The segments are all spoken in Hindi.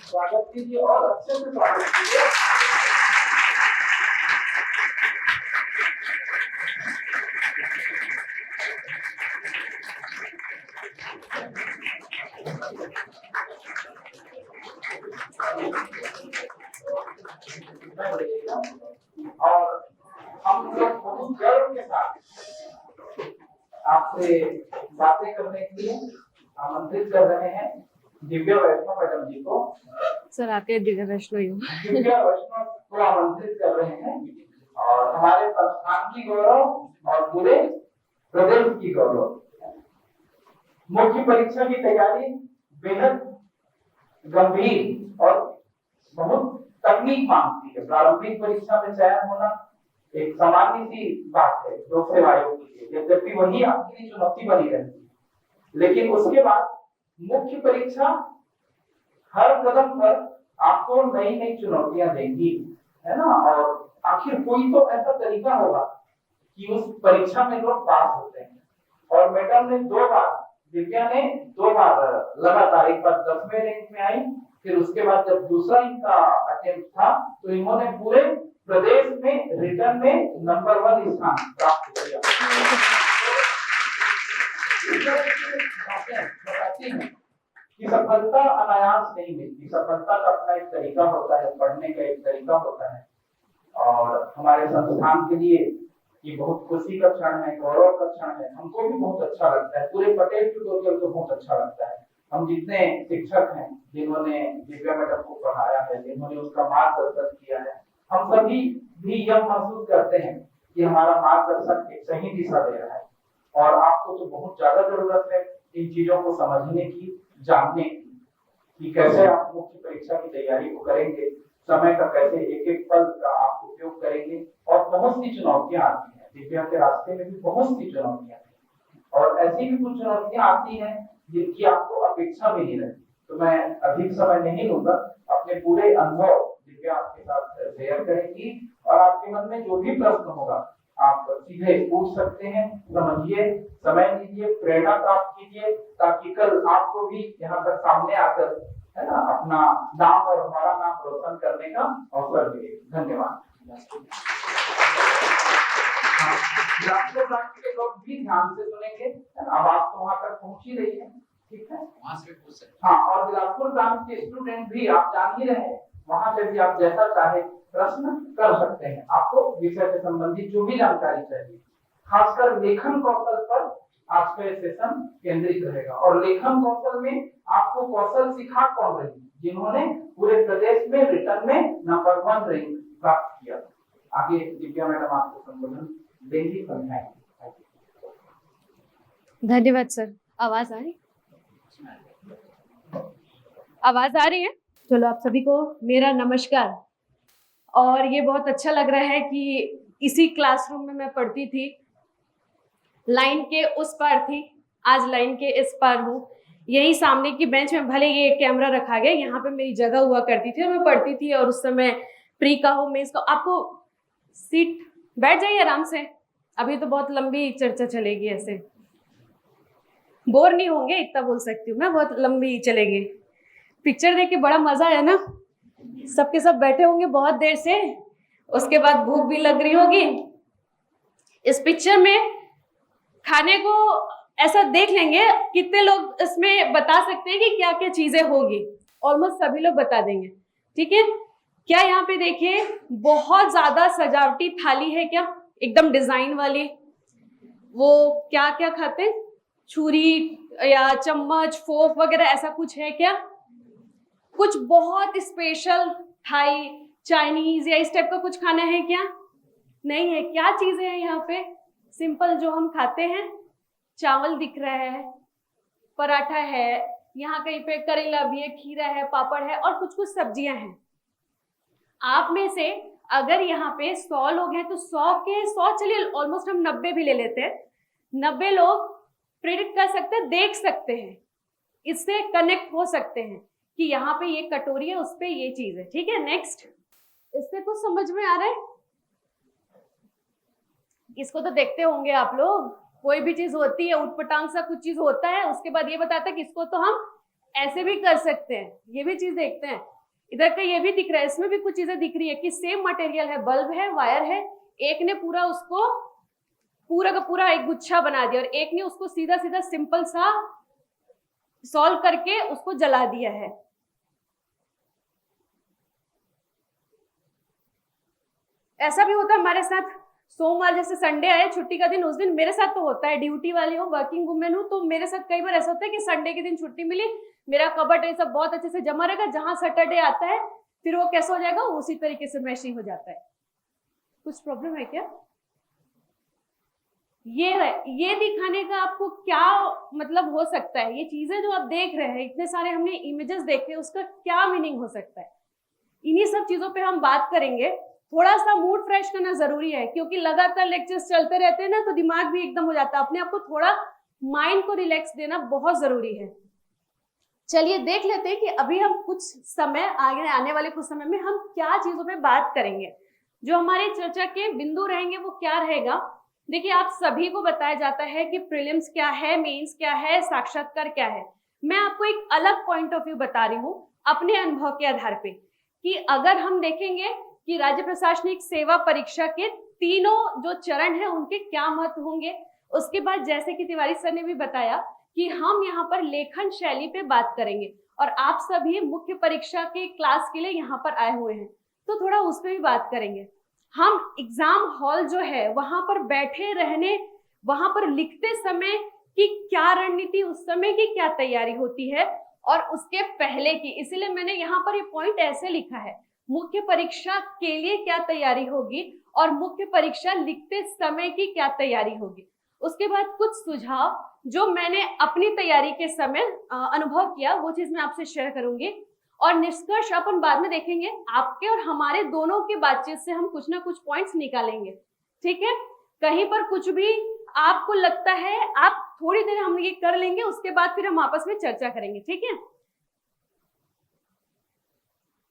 स्वागत कीजिए और अच्छे से स्वागत कीजिए। और हम लोग बहुत गर्व के साथ आपसे बातें करने के लिए आमंत्रित कर रहे हैं दिव्या वैष्णव मैडम जी को। सर आके दिव्या वैष्णव दिव्या वैष्णव को आमंत्रित कर रहे हैं और हमारे संस्थान की गौरव और पूरे प्रदेश की गौरव। मुख्य परीक्षा की तैयारी बेहद गंभीर और बहुत तकनीक मांगती है। प्रारंभिक परीक्षा में चयन होना एक सामान्य सी बात है लोक सेवा आयोग के लिए, यद्यपि वही आपके लिए चुनौती बनी रहती है, लेकिन उसके बाद मुख्य परीक्षा हर कदम पर आपको नई नई चुनौतियां देंगी, है ना। और आखिर कोई तो ऐसा तरीका होगा कि उस परीक्षा में लोग पास होते हैं। और मैडम ने दिव्या ने 2 बार लगातार, एक बार 10वें रैंक में आई, फिर उसके बाद जब दूसरा इनका अटेम्प्ट था तो इन्होंने पूरे प्रदेश में रिटर्न में नंबर 1 स्थान प्राप्त किया। बताती हैं कि सफलता अनायास नहीं मिलती, सफलता का अपना एक तरीका होता है, पढ़ने का एक तरीका होता है। और हमारे संस्थान के लिए ये बहुत खुशी का क्षण है, गौरव का क्षण है। हमको भी बहुत अच्छा लगता है, पूरे पटेल ट्यूटोरियल को बहुत अच्छा लगता है। हम जितने शिक्षक हैं जिन्होंने दिव्या मैडम को पढ़ाया है, जिन्होंने उसका मार्गदर्शन किया है, हम सभी भी यह महसूस करते हैं कि हमारा मार्गदर्शन एक सही दिशा दे रहा है। और आपको तो बहुत ज्यादा जरूरत है इन चीजों को समझने की, जानने की कि कैसे आप मुख्य परीक्षा की तैयारी को करेंगे, समय का कैसे एक एक पल का आप उपयोग करेंगे। और बहुत सी चुनौतियां आती हैं दिव्या के रास्ते में भी, बहुत सी चुनौतियां, और ऐसी भी कुछ चुनौतियां आती हैं जिनकी आपको अपेक्षा भी नहीं रहती। तो मैं अधिक समय नहीं लूंगा, अपने पूरे अनुभव दिव्या आपके साथ शेयर करेंगी और आपके मन में जो भी प्रश्न होगा आप सीधे पूछ सकते हैं। समझिए, समय दीजिए, प्रेरणा प्राप्त कीजिए, ताकि कल आपको भी यहाँ पर सामने आकर, है ना, अपना नाम और हमारा नाम रोशन करने का अवसर मिले। धन्यवाद। के लोग भी ध्यान से सुनेंगे, आवाज तो वहां तक पहुंच ही रही है, ठीक है, वहां से पूछ सकते। हाँ, और बिलासपुर ब्रांच के स्टूडेंट भी आप जान ही रहे हैं, वहां से भी आप जैसा चाहे प्रश्न कर सकते हैं। आपको विषय से संबंधित जो भी जानकारी चाहिए, खासकर लेखन कौशल पर आज का सेशन केंद्रित रहेगा। और लेखन कौशल में आपको कौशल सिखा कौन रही, जिन्होंने पूरे प्रदेश में रिटर्न में नंबर 1 रैंक प्राप्त किया। आगे दिव्या मैडम आपको संबोधन देंगी, समझाएंगे। धन्यवाद सर। आवाज आ रही है? चलो, आप सभी को मेरा नमस्कार। और ये बहुत अच्छा लग रहा है कि इसी क्लासरूम में मैं पढ़ती थी, लाइन के उस पार थी, आज लाइन के इस पार हूँ। यही सामने की बेंच में भले ये कैमरा रखा गया, यहाँ पे मेरी जगह हुआ करती थी और मैं पढ़ती थी। और उस समय प्री का हो, मेंस का, आपको सीट बैठ जाइए आराम से, अभी तो बहुत लंबी चर्चा चलेगी, ऐसे बोर नहीं होंगे, इतना बोल सकती हूँ मैं, बहुत लंबी चलेगी। पिक्चर देख के बड़ा मजा है ना, सबके सब बैठे होंगे बहुत देर से, उसके बाद भूख भी लग रही होगी। इस पिक्चर में खाने को ऐसा देख लेंगे, कितने लोग इसमें बता सकते हैं कि क्या क्या चीजें होगी? ऑलमोस्ट सभी लोग बता देंगे, ठीक है। क्या यहाँ पे देखिए बहुत ज्यादा सजावटी थाली है क्या, एकदम डिजाइन वाली। वो क्या क्या खाते हैं, छुरी या चम्मच, फोर्क वगैरह, ऐसा कुछ है क्या? कुछ बहुत स्पेशल थाई, चाइनीज या इस टाइप का कुछ खाना है क्या? नहीं है। क्या चीजें हैं यहाँ पे? सिंपल जो हम खाते हैं, चावल दिख रहा है, पराठा है, यहाँ कहीं पे करेला भी है, खीरा है, पापड़ है और कुछ कुछ सब्जियां हैं। आप में से अगर यहाँ पे 100 लोग हैं तो 100 के 100, चलिए ऑलमोस्ट हम 90 भी ले लेते हैं, 90 लोग प्रेडिक्ट कर सकते हैं, देख सकते हैं, इससे कनेक्ट हो सकते हैं कि यहाँ पे ये कटोरी है, उस पे ये चीज है, ठीक है। नेक्स्ट, इससे कुछ समझ में आ रहा है? इसको तो देखते होंगे आप लोग, कोई भी चीज होती है, उटपटांग सा कुछ चीज होता है, उसके बाद ये बताता है कि इसको तो हम ऐसे भी कर सकते हैं, ये भी चीज देखते हैं। इधर का ये भी दिख रहा है, इसमें भी कुछ चीजें दिख रही है कि सेम मटेरियल है, बल्ब है, वायर है, एक ने पूरा उसको पूरा का पूरा एक गुच्छा बना दिया और एक ने उसको सीधा सीधा सिंपल सा सॉल्व करके उसको जला दिया है। ऐसा भी होता है हमारे साथ, सोमवार जैसे संडे आए, छुट्टी का दिन, उस दिन मेरे साथ तो होता है, ड्यूटी वाली हूँ, वर्किंग वुमेन हूँ, तो मेरे साथ कई बार ऐसा होता है कि संडे के दिन छुट्टी मिली, मेरा कबर्ड ये सब बहुत अच्छे से जमा रहेगा, जहां सैटरडे आता है फिर वो कैसा हो जाएगा, उसी तरीके से मैशिंग हो जाता है। कुछ प्रॉब्लम है क्या? ये है, ये दिखाने का आपको क्या मतलब हो सकता है, ये चीजें जो आप देख रहे हैं, इतने सारे हमने इमेजेस देखे, उसका क्या मीनिंग हो सकता है, इन्हीं सब चीजों पे हम बात करेंगे। थोड़ा सा मूड फ्रेश करना जरूरी है, क्योंकि लगातार लेक्चर्स चलते रहते हैं ना, तो दिमाग भी एकदम हो जाता है, अपने आप को थोड़ा माइंड को रिलैक्स देना बहुत जरूरी है। चलिए देख लेते हैं कि अभी हम कुछ समय आगे आने वाले कुछ समय में हम क्या चीजों पे बात करेंगे, जो हमारे चर्चा के बिंदु रहेंगे वो क्या रहेगा। देखिए, आप सभी को बताया जाता है कि प्रीलिम्स क्या है, मेंस क्या है, साक्षात्कार क्या है। मैं आपको एक अलग पॉइंट ऑफ व्यू बता रही हूँ अपने अनुभव के आधार पे, कि अगर हम देखेंगे कि राज्य प्रशासनिक सेवा परीक्षा के तीनों जो चरण है उनके क्या महत्व होंगे। उसके बाद जैसे कि तिवारी सर ने भी बताया कि हम यहाँ पर लेखन शैली पे बात करेंगे, और आप सभी मुख्य परीक्षा के क्लास के लिए यहाँ पर आए हुए हैं, तो थोड़ा उस पर भी बात करेंगे। हम एग्जाम हॉल जो है वहां पर बैठे रहने, वहां पर लिखते समय की क्या रणनीति, उस समय की क्या तैयारी होती है, और उसके पहले की, इसीलिए मैंने यहाँ पर ये पॉइंट ऐसे लिखा है, मुख्य परीक्षा के लिए क्या तैयारी होगी और मुख्य परीक्षा लिखते समय की क्या तैयारी होगी। उसके बाद कुछ सुझाव जो मैंने अपनी तैयारी के समय अनुभव किया, वो चीज मैं आपसे शेयर करूंगी, और निष्कर्ष अपन बाद में देखेंगे। आपके और हमारे दोनों की बातचीत से हम कुछ ना कुछ पॉइंट्स निकालेंगे, ठीक है। कहीं पर कुछ भी आपको लगता है, आप थोड़ी देर हम ये कर लेंगे, उसके बाद फिर हम आपस में चर्चा करेंगे, ठीक है।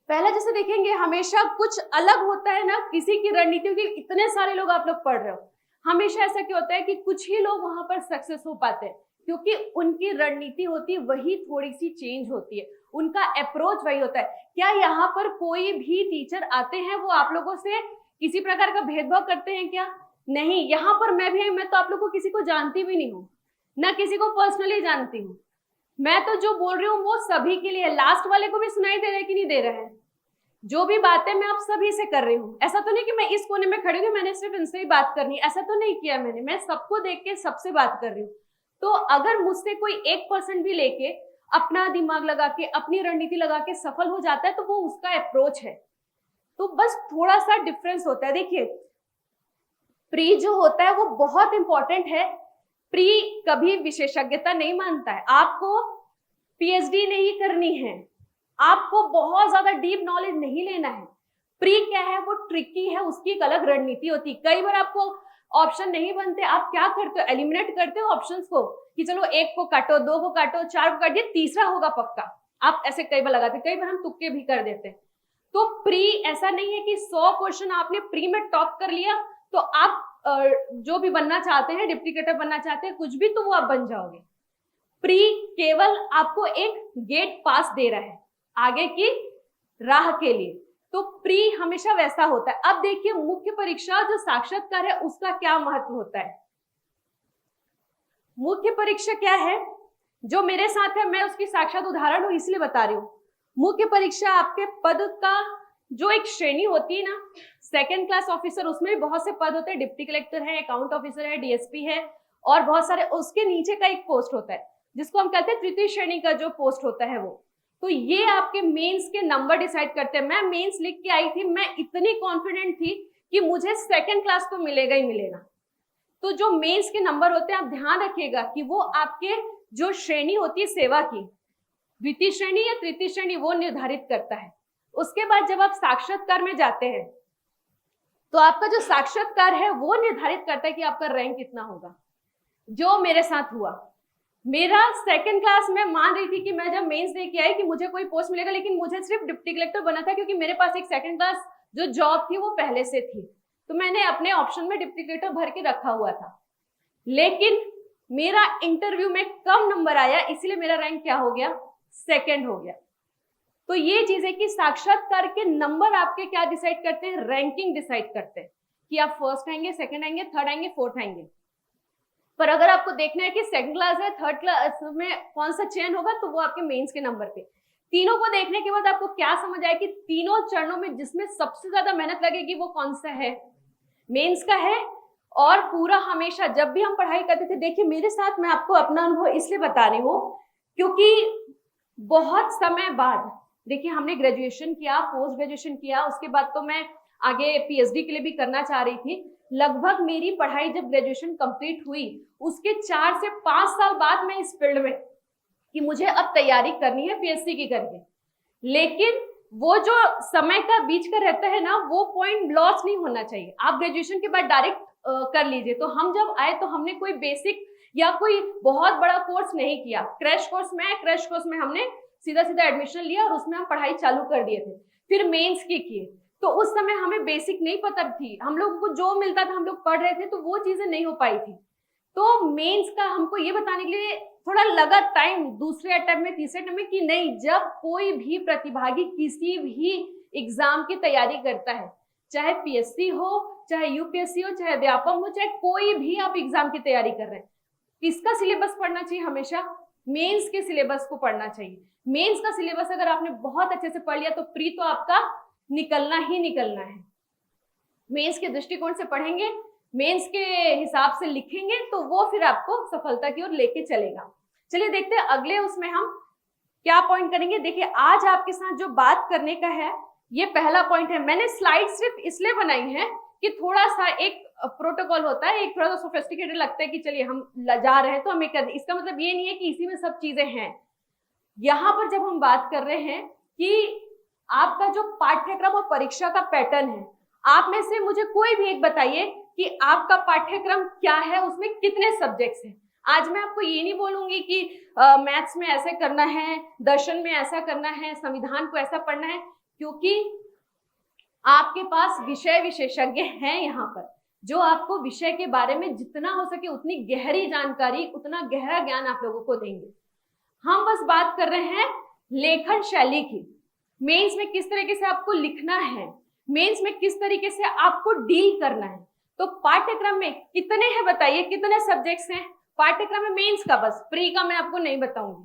पहला जैसे देखेंगे, हमेशा कुछ अलग होता है ना किसी की रणनीति, क्योंकि इतने सारे लोग आप लोग पढ़ रहे हो, हमेशा ऐसा क्या होता है कि कुछ ही लोग वहां पर सक्सेस हो पाते हैं, क्योंकि उनकी रणनीति होती है वही थोड़ी सी चेंज होती है, उनका अप्रोच वही होता है। क्या यहाँ पर कोई भी टीचर आते हैं वो आप लोगों से किसी प्रकार का भेदभाव करते हैं क्या? नहीं, यहाँ पर मैं भी, मैं तो आप लोग को किसी को जानती भी नहीं हूँ, ना किसी को पर्सनली जानती हूँ, मैं तो जो बोल रही हूँ वो सभी के लिए। लास्ट वाले को भी सुनाई दे रहा है कि नहीं दे रहा है? जो भी बातें मैं आप सभी से कर रही हूँ, ऐसा तो नहीं कि मैं इस कोने में खड़ी हूँ मैंने सिर्फ इनसे ही बात करनी, ऐसा तो नहीं किया मैंने, मैं सबको देख के सबसे बात कर रही हूँ। तो अगर मुझसे कोई 1% भी लेके अपना दिमाग लगा के, अपनी रणनीति लगा के सफल हो जाता है, तो वो उसका अप्रोच है। तो बस थोड़ा सा डिफरेंस होता है। देखिए, प्री जो होता है वो बहुत इंपॉर्टेंट है। प्री कभी विशेषज्ञता नहीं मानता है, आपको पीएचडी नहीं करनी है, आपको बहुत ज्यादा डीप नॉलेज नहीं लेना है। प्री क्या है, वो ट्रिकी है, उसकी एक अलग रणनीति होती है। कई बार आपको ऑप्शन नहीं बनते, आप क्या करते हो, एलिमिनेट करते हो ऑप्शंस को, कि चलो एक को काटो, दो को काटो, चार को काट दिया, तीसरा होगा पक्का, आप ऐसे कई बार लगाते, कई बार हम तुक्के भी कर देते हैं। तो प्री ऐसा नहीं है कि 100 क्वेश्चन आपने प्री में टॉप कर लिया तो आप जो भी बनना चाहते हैं, डिप्टी कलेक्टर बनना चाहते हैं, कुछ भी, तो वो आप बन जाओगे। प्री केवल आपको एक गेट पास दे रहा है आगे की राह के लिए, तो प्री हमेशा वैसा होता है। अब देखिए, मुख्य परीक्षा जो साक्षात्कार है उसका क्या महत्व होता है। मुख्य परीक्षा क्या है, जो मेरे साथ है, मैं उसकी साक्षात उदाहरण हूं इसलिए बता रही हूं। मुख्य परीक्षा आपके पद का जो एक श्रेणी होती है ना, सेकेंड क्लास ऑफिसर, उसमें बहुत से पद होते हैं, डिप्टी कलेक्टर है, अकाउंट ऑफिसर है, डीएसपी है, और बहुत सारे, उसके नीचे का एक पोस्ट होता है जिसको हम कहते हैं तृतीय श्रेणी का जो पोस्ट होता है वो। तो ये आपके मेंस के नंबर डिसाइड करते हैं। मैं मेंस लिख के आई थी, मैं इतनी कॉन्फिडेंट थी कि मुझे सेकंड क्लास तो मिलेगा ही मिलेगा। तो जो मेंस के नंबर होते हैं, आप ध्यान रखिएगा कि वो आपके जो श्रेणी होती है सेवा की, द्वितीय श्रेणी या तृतीय श्रेणी, वो निर्धारित करता है। उसके बाद जब आप साक्षात्कार में जाते हैं तो आपका जो साक्षात्कार है वो निर्धारित करता है कि आपका रैंक कितना होगा। जो मेरे साथ हुआ, मेरा सेकंड क्लास में मान रही थी कि मैं जब मेंस दे के आई कि मुझे कोई पोस्ट मिलेगा, लेकिन मुझे सिर्फ डिप्टी कलेक्टर बना था, क्योंकि मेरे पास एक सेकंड क्लास जो जॉब थी वो पहले से थी, तो मैंने अपने ऑप्शन में डिप्टी कलेक्टर भर के रखा हुआ था। लेकिन मेरा इंटरव्यू में कम नंबर आया, इसलिए मेरा रैंक क्या हो गया, सेकंड हो गया। तो ये चीज है कि साक्षात्कार के नंबर आपके क्या डिसाइड करते हैं, रैंकिंग डिसाइड करते हैं कि आप फर्स्ट आएंगे, सेकंड आएंगे, थर्ड आएंगे, फोर्थ आएंगे। पर अगर आपको देखना है कि सेकंड क्लास है, थर्ड क्लास में कौन सा चयन होगा, तो वो आपके मेंस के नंबर पे। तीनों को देखने के बाद आपको क्या समझ आया कि तीनों चरणों में जिसमें सबसे ज्यादा मेहनत लगेगी वो कौन सा है, मेंस का है। और पूरा हमेशा जब भी हम पढ़ाई करते थे, देखिए मेरे साथ, मैं आपको अपना अनुभव इसलिए बता रही हूँ क्योंकि बहुत समय बाद, देखिए हमने ग्रेजुएशन किया, पोस्ट ग्रेजुएशन किया, उसके बाद तो मैं आगे पीएचडी के लिए भी करना चाह रही थी। लगभग मेरी पढ़ाई जब ग्रेजुएशन कंप्लीट हुई उसके 4 से 5 साल बाद मैं इस फील्ड में कि मुझे अब तैयारी करनी है पीएचडी की करके। लेकिन वो जो समय का बीच का रहता है ना, वो पॉइंट लॉस नहीं होना चाहिए। आप ग्रेजुएशन के बाद डायरेक्ट कर लीजिए। तो हम जब आए तो हमने कोई बेसिक या कोई बहुत बड़ा कोर्स नहीं किया, क्रैश कोर्स में हमने सीधा सीधा एडमिशन लिया और उसमें हम पढ़ाई चालू कर दिए थे। फिर मेंस की किए, तो उस समय हमें बेसिक नहीं पता थी, हम लोगों को जो मिलता था हम लोग पढ़ रहे थे, तो वो चीजें नहीं हो पाई थी। तो मेंस का हमको ये बताने के लिए थोड़ा लगा टाइम, दूसरे अटेम्प्ट में, तीसरे अटेम्प्ट में, कि नहीं, जब कोई भी प्रतिभागी किसी भी एग्जाम की तैयारी करता है, चाहे पीएससी हो, चाहे यूपीएससी हो, चाहे व्यापम हो, चाहे कोई भी आप एग्जाम की तैयारी कर रहे हैं, किसका सिलेबस पढ़ना चाहिए, हमेशा मेंस के सिलेबस को पढ़ना चाहिए। मेंस का सिलेबस अगर आपने बहुत अच्छे से पढ़ लिया तो प्री तो आपका निकलना ही निकलना है। मेंस के दृष्टिकोण से पढ़ेंगे, मेंस के हिसाब से लिखेंगे, तो वो फिर आपको सफलता की ओर लेके चलेगा। चलिए देखते हैं अगले उसमें हम क्या पॉइंट करेंगे। देखिए आज आपके साथ जो बात करने का है, ये पहला पॉइंट है। मैंने स्लाइड सिर्फ इसलिए बनाई है कि थोड़ा सा एक प्रोटोकॉल होता है, एक थोड़ा सा सोफिस्टिकेटेड लगता है कि चलिए हम जा रहे हैं तो हमें कर, इसका मतलब ये नहीं है कि इसी में सब चीजें हैं। यहाँ पर जब हम बात कर रहे हैं कि आपका जो पाठ्यक्रम और परीक्षा का पैटर्न है, आप में से मुझे कोई भी एक बताइए कि आपका पाठ्यक्रम क्या है, उसमें कितने सब्जेक्ट्स हैं। आज मैं आपको ये नहीं बोलूंगी कि मैथ्स में ऐसे करना है, दर्शन में ऐसा करना है, संविधान को ऐसा पढ़ना है, क्योंकि आपके पास विषय विशेषज्ञ हैं यहाँ पर, जो आपको विषय के बारे में जितना हो सके उतनी गहरी जानकारी, उतना गहरा ज्ञान आप लोगों को देंगे। हम बस बात कर रहे हैं लेखन शैली की, मेंस में किस तरीके से आपको लिखना है, मेंस में किस तरीके से आपको डील करना है। तो पाठ्यक्रम में कितने हैं बताइए, कितने सब्जेक्ट्स हैं पाठ्यक्रम में मेंस का? बस प्री का मैं आपको नहीं बताऊंगी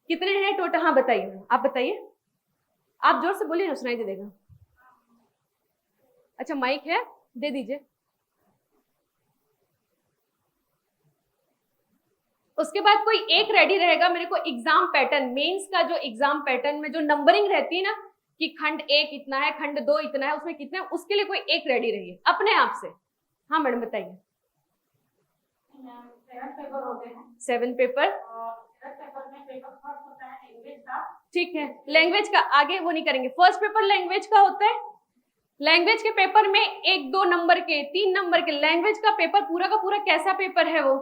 कितने हैं टोटल। हाँ बताइए, आप बताइए, आप जोर से बोलिए ना, सुनाई दे देगा। अच्छा माइक है, दे दीजिए। उसके बाद कोई एक रेडी रहेगा मेरे को एग्जाम पैटर्न, मेंस का जो एग्जाम पैटर्न में जो नंबरिंग रहती है ना कि खंड 1 इतना है, खंड 2 इतना है, उसमें कितने, उसके लिए कोई एक रेडी रहिए अपने आप से। हाँ मैडम बताइए। 7 पेपर होते हैं। 7 पेपर, पेपर में पेपर फर्स्ट होता है लैंग्वेज का। ठीक है, लैंग्वेज का आगे वो नहीं करेंगे। फर्स्ट पेपर लैंग्वेज का होता है। लैंग्वेज के पेपर में 1-2 नंबर के, 3 नंबर के, लैंग्वेज का पेपर पूरा का पूरा कैसा पेपर है, वो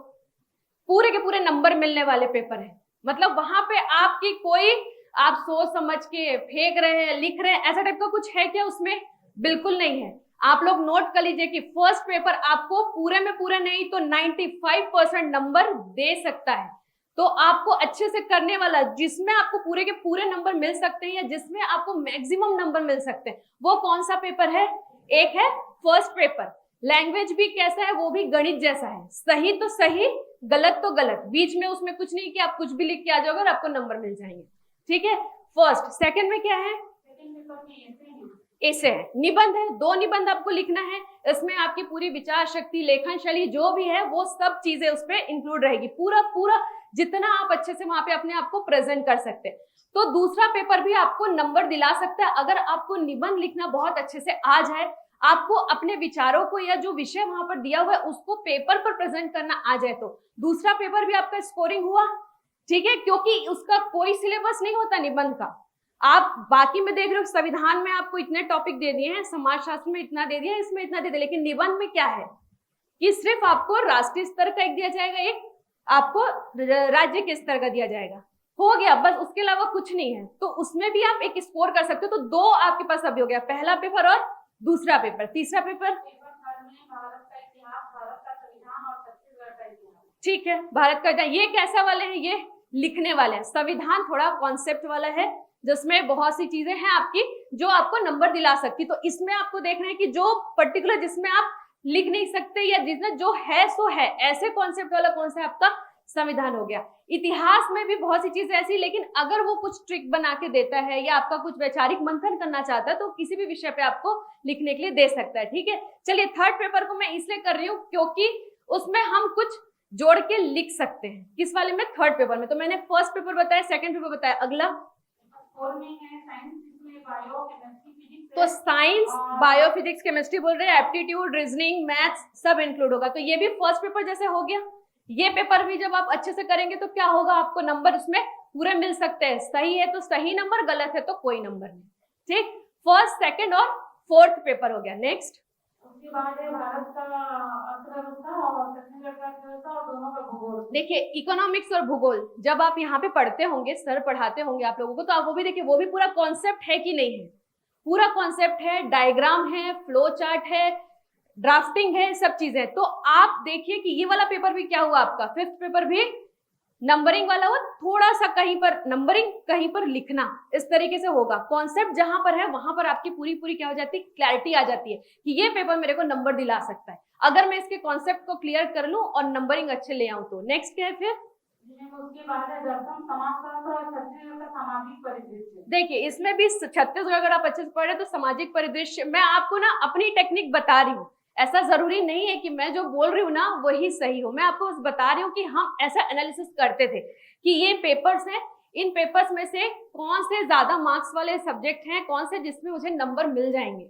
पूरे के पूरे नंबर मिलने वाले पेपर है। मतलब वहां पे आपकी कोई, आप सोच समझ के फेंक रहे हैं, लिख रहे हैं, ऐसा टाइप का कुछ है क्या उसमें? बिल्कुल नहीं है। आप लोग नोट कर लीजिए कि फर्स्ट पेपर आपको पूरे में पूरे नहीं तो 95% नंबर दे सकता है। तो आपको अच्छे से करने वाला, जिसमें आपको पूरे के पूरे नंबर मिल सकते हैं या जिसमें आपको मैक्सिमम नंबर मिल सकते हैं, वो कौन सा पेपर है? एक है फर्स्ट पेपर। लैंग्वेज भी कैसा है? वो भी गणित जैसा है, सही तो सही, गलत तो गलत, बीच में उसमें कुछ नहीं कि आप कुछ भी लिख के आ जाओगे और आपको नंबर मिल जाएंगे। ठीक है, फर्स्ट। सेकंड में क्या है? सेकंड पेपर में ऐसे है, निबंध है, 2 निबंध आपको लिखना है। इसमें आपकी पूरी विचार शक्ति, लेखन शैली जो भी है वो सब चीजें उस पर इंक्लूड रहेगी, पूरा पूरा जितना आप अच्छे से वहां पे अपने आप को प्रेजेंट कर सकते हैं। तो दूसरा पेपर भी आपको नंबर दिला सकता है अगर आपको निबंध लिखना बहुत अच्छे से आ जाए, आपको अपने विचारों को या जो विषय वहां पर दिया हुआ है उसको पेपर पर प्रेजेंट करना आ जाए, तो दूसरा पेपर भी आपका स्कोरिंग हुआ। ठीक है, क्योंकि उसका कोई सिलेबस नहीं होता निबंध का। आप बाकी में देख रहे हो, संविधान में आपको इतने टॉपिक दे दिए हैं, समाजशास्त्र में इतना दे दिया, इसमें इतना दे दिया, लेकिन निबंध में क्या है कि सिर्फ आपको राष्ट्रीय स्तर का एक दिया जाएगा, एक आपको राज्य के स्तर का दिया जाएगा, हो गया बस, उसके अलावा कुछ नहीं है। तो उसमें भी आप एक स्कोर कर सकते हो। तो 2 आपके पास अभी हो गया, पहला पेपर और दूसरा पेपर। तीसरा पेपर भारत का इतिहास, भारत का संविधान और छत्तीसगढ़ का इतिहास। ठीक है, भारत का, ये कैसा वाले हैं? ये लिखने वाले हैं। संविधान थोड़ा कॉन्सेप्ट वाला है, जिसमें बहुत सी चीजें हैं आपकी जो आपको नंबर दिला सकती। तो इसमें आपको देखना है कि जो पर्टिकुलर जिसमें आप लिख नहीं सकते या जिसमें जो है सो है, ऐसे कॉन्सेप्ट वाला कौन सा आपका संविधान हो गया। इतिहास में भी बहुत सी चीजें ऐसी, लेकिन अगर वो कुछ ट्रिक बना के देता है या आपका कुछ वैचारिक मंथन करना चाहता है तो किसी भी विषय पे आपको लिखने के लिए दे सकता है। ठीक है, चलिए थर्ड पेपर को मैं इसलिए कर रही हूँ क्योंकि उसमें हम कुछ जोड़ के लिख सकते हैं। किस वाले में? थर्ड पेपर में। तो मैंने फर्स्ट पेपर बताया, सेकंड पेपर बताया, अगला तो साइंस, बायो, फिजिक्स, केमिस्ट्री बोल रहे हैं, एप्टीट्यूड, रीजनिंग, मैथ्स सब इंक्लूड होगा। तो ये भी फर्स्ट पेपर जैसे हो गया। ये पेपर भी जब आप अच्छे से करेंगे तो क्या होगा, आपको नंबर उसमें पूरे मिल सकते हैं। सही है तो सही नंबर, गलत है तो कोई नंबर नहीं। ठीक, फर्स्ट, सेकंड और फोर्थ पेपर हो गया। नेक्स्ट उसके बाद है भारत का अर्थव्यवस्था और छत्तीसगढ़ का अर्थव्यवस्था और दोनों का भूगोल। देखिए इकोनॉमिक्स और भूगोल जब आप यहाँ पे पढ़ते होंगे, सर पढ़ाते होंगे आप लोगों को, तो आप वो भी देखिए, वो भी पूरा कॉन्सेप्ट है कि नहीं है। पूरा कॉन्सेप्ट है, डायग्राम है, फ्लो चार्ट है, ड्राफ्टिंग है, सब चीजें। तो आप देखिए कि ये वाला पेपर भी क्या हुआ आपका, फिफ्थ पेपर भी नंबरिंग वाला हुआ। थोड़ा सा कहीं पर नंबरिंग, कहीं पर लिखना, इस तरीके से होगा। कॉन्सेप्ट जहां पर है वहां पर आपकी पूरी पूरी क्या हो जाती है, क्लैरिटी आ जाती है कि ये पेपर मेरे को नंबर दिला सकता है अगर मैं इसके कॉन्सेप्ट को क्लियर कर लूं और नंबरिंग अच्छे ले आऊं तो। नेक्स्ट क्या है फिर? उसके बाद है दर्शन, समाजशास्त्र और छत्तीसगढ़ का सामाजिक परिदृश्य। देखिए इसमें भी छत्तीसगढ़ अगर आप अच्छे से पढ़ रहे तो सामाजिक परिदृश्य, मैं आपको ना अपनी टेक्निक बता रही हूँ। ऐसा जरूरी नहीं है कि मैं जो बोल रही हूँ ना वही सही हो। मैं आपको बस बता रही हूँ कि हम ऐसा एनालिसिस करते थे कि ये पेपर्स हैं, इन पेपर्स में से कौन से ज्यादा मार्क्स वाले सब्जेक्ट हैं, कौन से जिसमें मुझे नंबर मिल जाएंगे।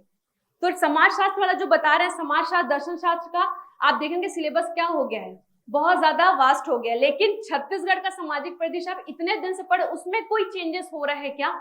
तो समाजशास्त्र वाला जो बता रहे हैं, समाजशास्त्र, दर्शन शास्त्र का, आप देखेंगे सिलेबस क्या हो गया है, बहुत ज्यादा वास्ट हो गया। लेकिन छत्तीसगढ़ का सामाजिक परिदृश्य आप इतने दिन से पढ़े, उसमें कोई चेंजेस हो रहा है क्या?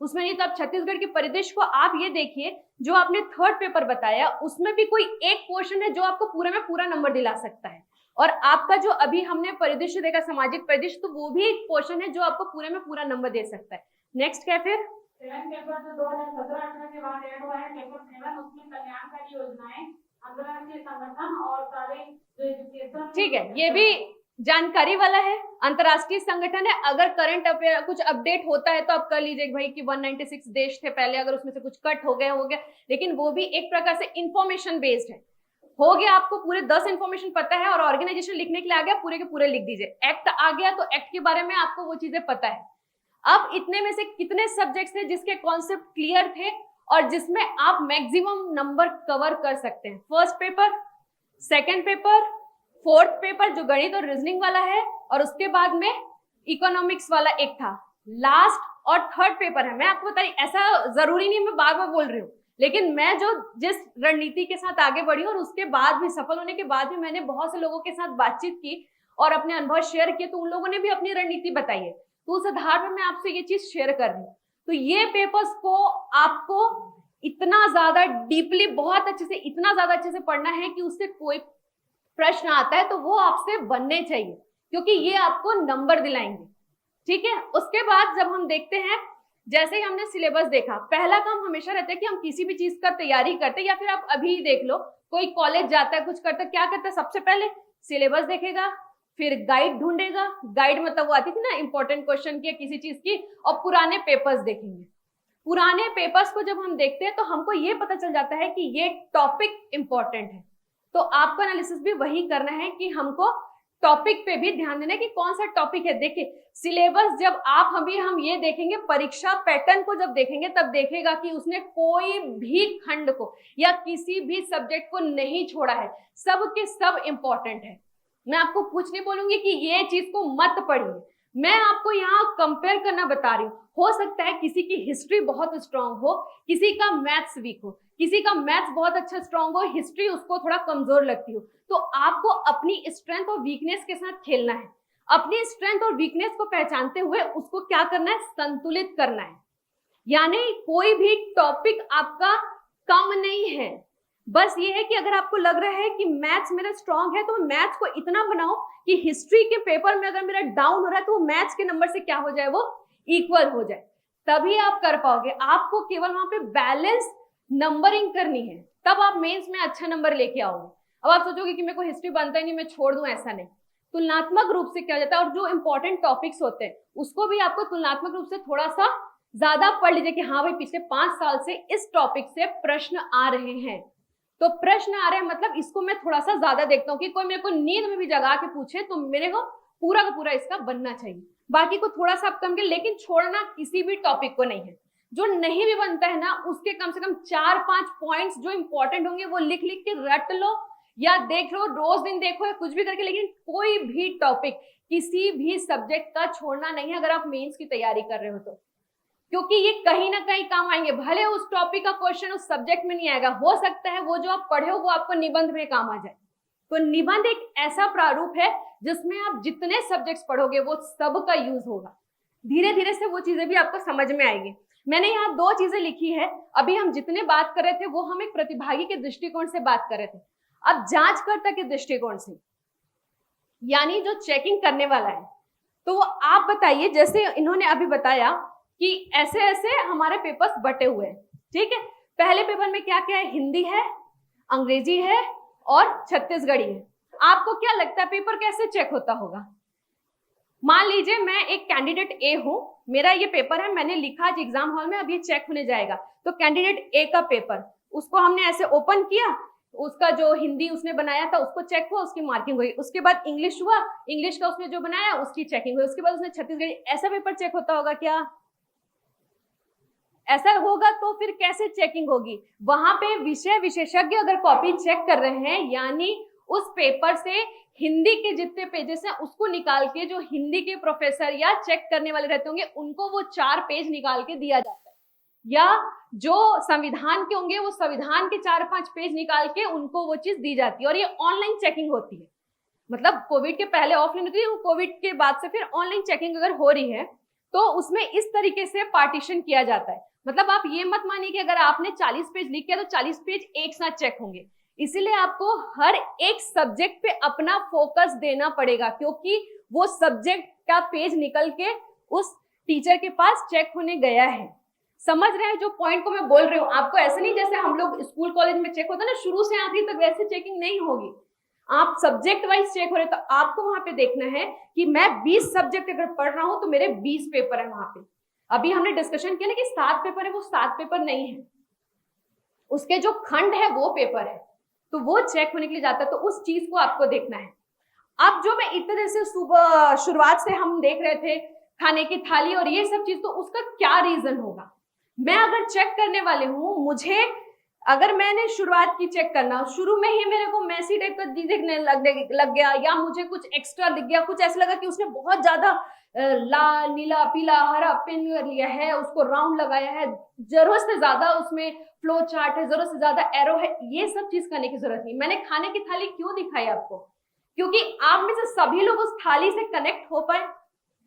उसमें नहीं। तो आप छत्तीसगढ़ के परिदृश्य को आप ये देखिए, जो आपने थर्ड पेपर बताया उसमें भी कोई एक क्वेश्चन है जो आपको पूरे में पूरा नंबर दिला सकता है। और आपका जो अभी हमने परिदृश्य देखा, सामाजिक परिदृश्य, तो वो भी एक क्वेश्चन है जो आपको पूरे में पूरा नंबर दे सकता है। नेक्स्ट क्या फिर? सेवन पेपर जो 2017-18 के बाद ऐड हुआ है, पेपर 7, उसमें कल्याणकारी योजनाएं, अंतर्राष्ट्रीय संगठन और सारे जो एजुकेशन। ठीक है, ये भी जानकारी वाला है, अंतरराष्ट्रीय संगठन है। अगर करंट अफेयर कुछ अपडेट होता है तो आप कर लीजिए भाई कि 196 देश थे पहले, अगर उसमें से कुछ कट हो गया हो गया, लेकिन वो भी एक प्रकार से इंफॉर्मेशन बेस्ड है। हो गया, आपको पूरे 10 इंफॉर्मेशन पता है और ऑर्गेनाइजेशन लिखने के लिए आ गया, पूरे के पूरे लिख दीजिए। एक्ट आ गया तो एक्ट के बारे में आपको वो चीजें पता है। अब इतने में से कितने सब्जेक्ट्स थे जिसके कॉन्सेप्ट क्लियर थे और जिसमें आप मैक्सिमम नंबर कवर कर सकते हैं? First paper, second paper, fourth paper जो गणित और रीजनिंग वाला है, और उसके बाद में इकोनॉमिक्स वाला एक था, लास्ट और थर्ड पेपर है। मैं आपको बता रही, ऐसा जरूरी नहीं मैं बार बार बोल रही हूँ, लेकिन मैं जो जिस रणनीति के साथ आगे बढ़ी और उसके बाद भी सफल होने के बाद भी मैंने बहुत से लोगों के साथ बातचीत की और अपने अनुभव शेयर किए, तो उन लोगों ने भी अपनी रणनीति बताई है। तो उस आधार पर मैं आपसे ये चीज शेयर कर रही हूँ। तो ये पेपर्स को आपको इतना ज्यादा डीपली, बहुत अच्छे से, इतना ज्यादा अच्छे से पढ़ना है कि उससे कोई प्रश्न आता है तो वो आपसे बनने चाहिए, क्योंकि ये आपको नंबर दिलाएंगे। ठीक है, उसके बाद जब हम देखते हैं, जैसे ही हमने सिलेबस देखा, पहला काम हमेशा रहता है कि हम किसी भी चीज का तैयारी करते हैं, या फिर आप अभी देख लो कोई कॉलेज जाता है, कुछ करता है, क्या करता है, सबसे पहले सिलेबस देखेगा, फिर गाइड ढूंढेगा। गाइड मतलब वो आती थी ना इंपॉर्टेंट क्वेश्चन की, किसी चीज की, और पुराने पेपर्स देखेंगे। पुराने पेपर्स को जब हम देखते हैं तो हमको ये पता चल जाता है कि ये टॉपिक इंपॉर्टेंट है। तो आपको एनालिसिस भी वही करना है कि हमको टॉपिक पे भी ध्यान देना है कि कौन सा टॉपिक है। देखिए सिलेबस जब हम ये देखेंगे, परीक्षा पैटर्न को जब देखेंगे तब देखेगा कि उसने कोई भी खंड को या किसी भी सब्जेक्ट को नहीं छोड़ा है, सब के सब इंपॉर्टेंट है। मैं आपको कुछ नहीं बोलूंगी कि ये चीज को मत पढ़िए, मैं आपको यहाँ कंपेयर करना बता रही हूँ। हो सकता है किसी की हिस्ट्री बहुत स्ट्रांग हो, किसी का मैथ्स वीक हो, किसी का मैथ्स बहुत अच्छा स्ट्रांग हो, हिस्ट्री उसको थोड़ा कमजोर लगती हो। तो आपको अपनी स्ट्रेंथ और वीकनेस के साथ खेलना है। अपनी स्ट्रेंथ और वीकनेस को पहचानते हुए उसको क्या करना है, संतुलित करना है। यानी कोई भी टॉपिक आपका कम नहीं है, बस ये है कि अगर आपको लग रहा है कि मैथ्स मेरा स्ट्रांग है तो मैथ्स को इतना बनाओ कि हिस्ट्री के पेपर में अगर मेरा डाउन हो रहा है तो मैथ्स के नंबर से क्या हो जाए, वो इक्वल हो जाए, तभी आप कर पाओगे। आपको केवल वहां पे बैलेंस नंबरिंग करनी है, तब आप मेंस में अच्छा नंबर लेके आओगे। अब आप सोचोगे कि मेरे को हिस्ट्री बनता ही नहीं, मैं छोड़ दूं, ऐसा नहीं। तुलनात्मक रूप से क्या हो जाता है, और जो इंपॉर्टेंट टॉपिक्स होते हैं उसको भी आपको तुलनात्मक रूप से थोड़ा सा ज्यादा पढ़ लीजिए कि हाँ भाई पिछले 5 साल से इस टॉपिक से प्रश्न आ रहे हैं। तो प्रश्न आ रहे हैं मतलब इसको मैं थोड़ा सा ज्यादा देखता हूँ कि कोई मेरे को नींद में भी जगा के पूछे तो मेरे को पूरा का पूरा इसका बनना चाहिए। बाकी को थोड़ा सा आप कम कर, लेकिन छोड़ना किसी भी टॉपिक को नहीं है। जो नहीं भी बनता है ना उसके कम से कम 4-5 पॉइंट्स जो इंपॉर्टेंट होंगे वो लिख लिख के रट लो या देख लो, रोज दिन देखो या कुछ भी करके, लेकिन कोई भी टॉपिक किसी भी सब्जेक्ट का छोड़ना नहीं है अगर आप मेंस की तैयारी कर रहे हो तो, क्योंकि ये कहीं ना कहीं काम आएंगे। भले उस टॉपिक का क्वेश्चन उस सब्जेक्ट में नहीं आएगा, हो सकता है वो जो आप पढ़े हो वो आपको निबंध में काम आ जाए। तो निबंध एक ऐसा प्रारूप है जिसमें आप जितने सब्जेक्ट्स पढ़ोगे वो सब का यूज होगा। धीरे धीरे से वो चीजें भी आपको समझ में आएगी। मैंने यहाँ 2 चीजें लिखी है। अभी हम जितने बात कर रहे थे वो हम एक प्रतिभागी के दृष्टिकोण से बात कर रहे थे। अब जांचकर्ता के दृष्टिकोण से, यानी जो चेकिंग करने वाला है, तो वो आप बताइए, जैसे इन्होंने अभी बताया कि ऐसे ऐसे हमारे पेपर्स बटे हुए हैं, ठीक है। पहले पेपर में क्या क्या है, हिंदी है, अंग्रेजी है और छत्तीसगढ़ी है। आपको क्या लगता है पेपर कैसे चेक होता होगा? मान लीजिए मैं एक कैंडिडेट ए हूं, मेरा ये पेपर है, मैंने लिखा आज एग्जाम हॉल में, अब ये चेक होने जाएगा। तो कैंडिडेट ए का पेपर, उसको हमने ऐसे ओपन किया, उसका जो हिंदी उसने बनाया था उसको चेक हुआ, उसकी मार्किंग हुई। उसके बाद इंग्लिश हुआ, इंग्लिश का उसने जो बनाया उसकी चेकिंग हुई। उसके बाद उसने छत्तीसगढ़ी, ऐसा पेपर चेक होता होगा क्या? ऐसा होगा तो फिर कैसे चेकिंग होगी? वहां पे विषय विशेषज्ञ अगर कॉपी चेक कर रहे हैं, यानी उस पेपर से हिंदी के जितने पेजेस हैं उसको निकाल के जो हिंदी के प्रोफेसर या चेक करने वाले रहते होंगे उनको वो 4 पेज निकाल के दिया जाता है, या जो संविधान के होंगे वो संविधान के 4-5 पेज निकाल के उनको वो चीज दी जाती है। और ये ऑनलाइन चेकिंग होती है, मतलब कोविड के पहले ऑफलाइन होती है, कोविड के बाद से फिर ऑनलाइन चेकिंग अगर हो रही है तो उसमें इस तरीके से पार्टीशन किया जाता है। मतलब आप ये मत मानिए कि अगर आपने 40 पेज लिख किया तो 40 पेज एक साथ चेक होंगे। इसीलिए आपको हर एक सब्जेक्ट पे अपना फोकस देना पड़ेगा, क्योंकि वो सब्जेक्ट का पेज निकल के उस टीचर के पास चेक होने गया है। समझ रहे हैं जो पॉइंट को मैं बोल रही हूँ? आपको ऐसा नहीं जैसे हम लोग स्कूल कॉलेज में चेक होता है ना शुरू से आखिरी तक, वैसे चेकिंग नहीं होगी। आप सब्जेक्ट वाइज चेक हो रहे, तो आपको वहां पे देखना है कि मैं 20 सब्जेक्ट अगर पढ़ रहा हूं तो मेरे 20 पेपर है वहां पे। अभी हमने डिस्कशन किया ना कि 7 पेपर है, वो 7 पेपर नहीं है, उसके जो खंड है वो पेपर है, तो वो चेक होने के लिए जाता है। तो उस चीज को आपको देखना है। अब जो मैं इतने देर से सुबह शुरुआत से हम देख रहे थे खाने की थाली और ये सब चीज, तो उसका क्या रीजन होगा? मैं अगर चेक करने वाले हूं, मुझे अगर मैंने शुरुआत की चेक करना, शुरू में ही मेरे को मैसी टाइप का दिखने लग गया, या मुझे कुछ एक्स्ट्रा दिख गया, कुछ ऐसा लगा कि उसने बहुत ज्यादा लाल नीला पीला हरा पेन लिया है, उसको राउंड लगाया है, जरूरत से ज्यादा उसमें फ्लो चार्ट है, जरूरत से ज्यादा एरो है, ये सब चीज करने की जरूरत नहीं। मैंने खाने की थाली क्यों दिखाई आपको? क्योंकि आप में से सभी लोग उस थाली से कनेक्ट हो पाए,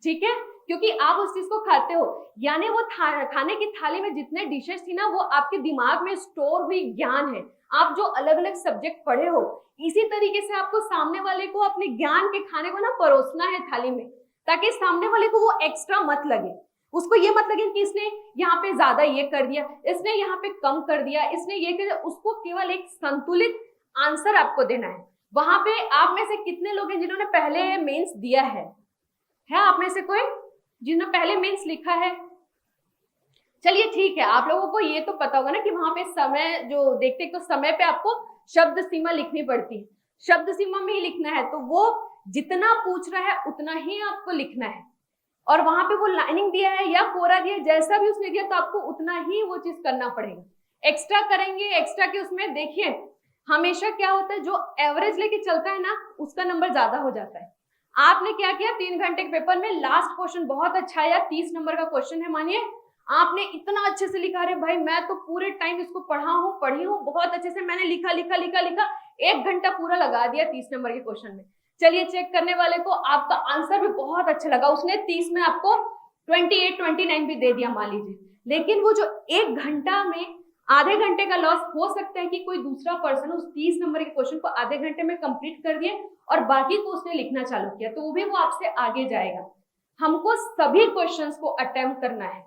ठीक है, क्योंकि आप उस चीज को खाते हो। यानी वो खाने की थाली में जितने डिशेस थी ना, वो आपके दिमाग में स्टोर हुई ज्ञान है। आप जो अलग अलग सब्जेक्ट पढ़े हो, इसी तरीके से आपको सामने वाले को अपने ज्ञान के खाने को ना परोसना है थाली में, ताकि सामने वाले को वो एक्स्ट्रा मत लगे, उसको ये मत लगे कि इसने यहाँ पे ज्यादा ये कर दिया, इसने यहाँ पे कम कर दिया, इसने ये कर दिया। उसको केवल एक संतुलित आंसर आपको देना है। वहां पे आप में से कितने लोग हैं जिन्होंने पहले मेंस दिया है आप में से कोई जिन्होंने पहले मेंस लिखा है? चलिए ठीक है, आप लोगों को ये तो पता होगा ना कि वहां पे समय जो देखते तो समय पे आपको शब्द सीमा लिखनी पड़ती है, शब्द सीमा में ही लिखना है, तो वो जितना पूछ रहा है उतना ही आपको लिखना है। और वहां पे वो लाइनिंग दिया है या कोरा दिया है, जैसा भी उसने दिया तो आपको उतना ही वो चीज करना पड़ेगा। एक्स्ट्रा करेंगे, एक्स्ट्रा के उसमें देखिए हमेशा क्या होता है, जो एवरेज लेके चलता है ना उसका नंबर ज्यादा हो जाता है। आपने क्या किया, 3 घंटे के पेपर में लास्ट क्वेश्चन बहुत अच्छा आया, 30 नंबर का क्वेश्चन है, मानिए आपने इतना अच्छे से लिखा, रे भाई मैं तो पूरे टाइम इसको पढ़ी हूँ बहुत अच्छे से, मैंने लिखा 1 घंटा पूरा लगा दिया 30 नंबर के क्वेश्चन में। चलिए चेक करने वाले को आपका आंसर भी बहुत अच्छा लगा, उसने 30 में आपको 28-29 भी दे दिया मान लीजिए, लेकिन वो जो 1 घंटा में आधे घंटे का लॉस, हो सकता है कि कोई दूसरा पर्सन उस 30 नंबर के क्वेश्चन को आधे घंटे में कंप्लीट कर दिए और बाकी को उसने लिखना चालू किया, तो वो भी वो आपसे आगे जाएगा। हमको सभी क्वेश्चंस को अटेम्प्ट करना है,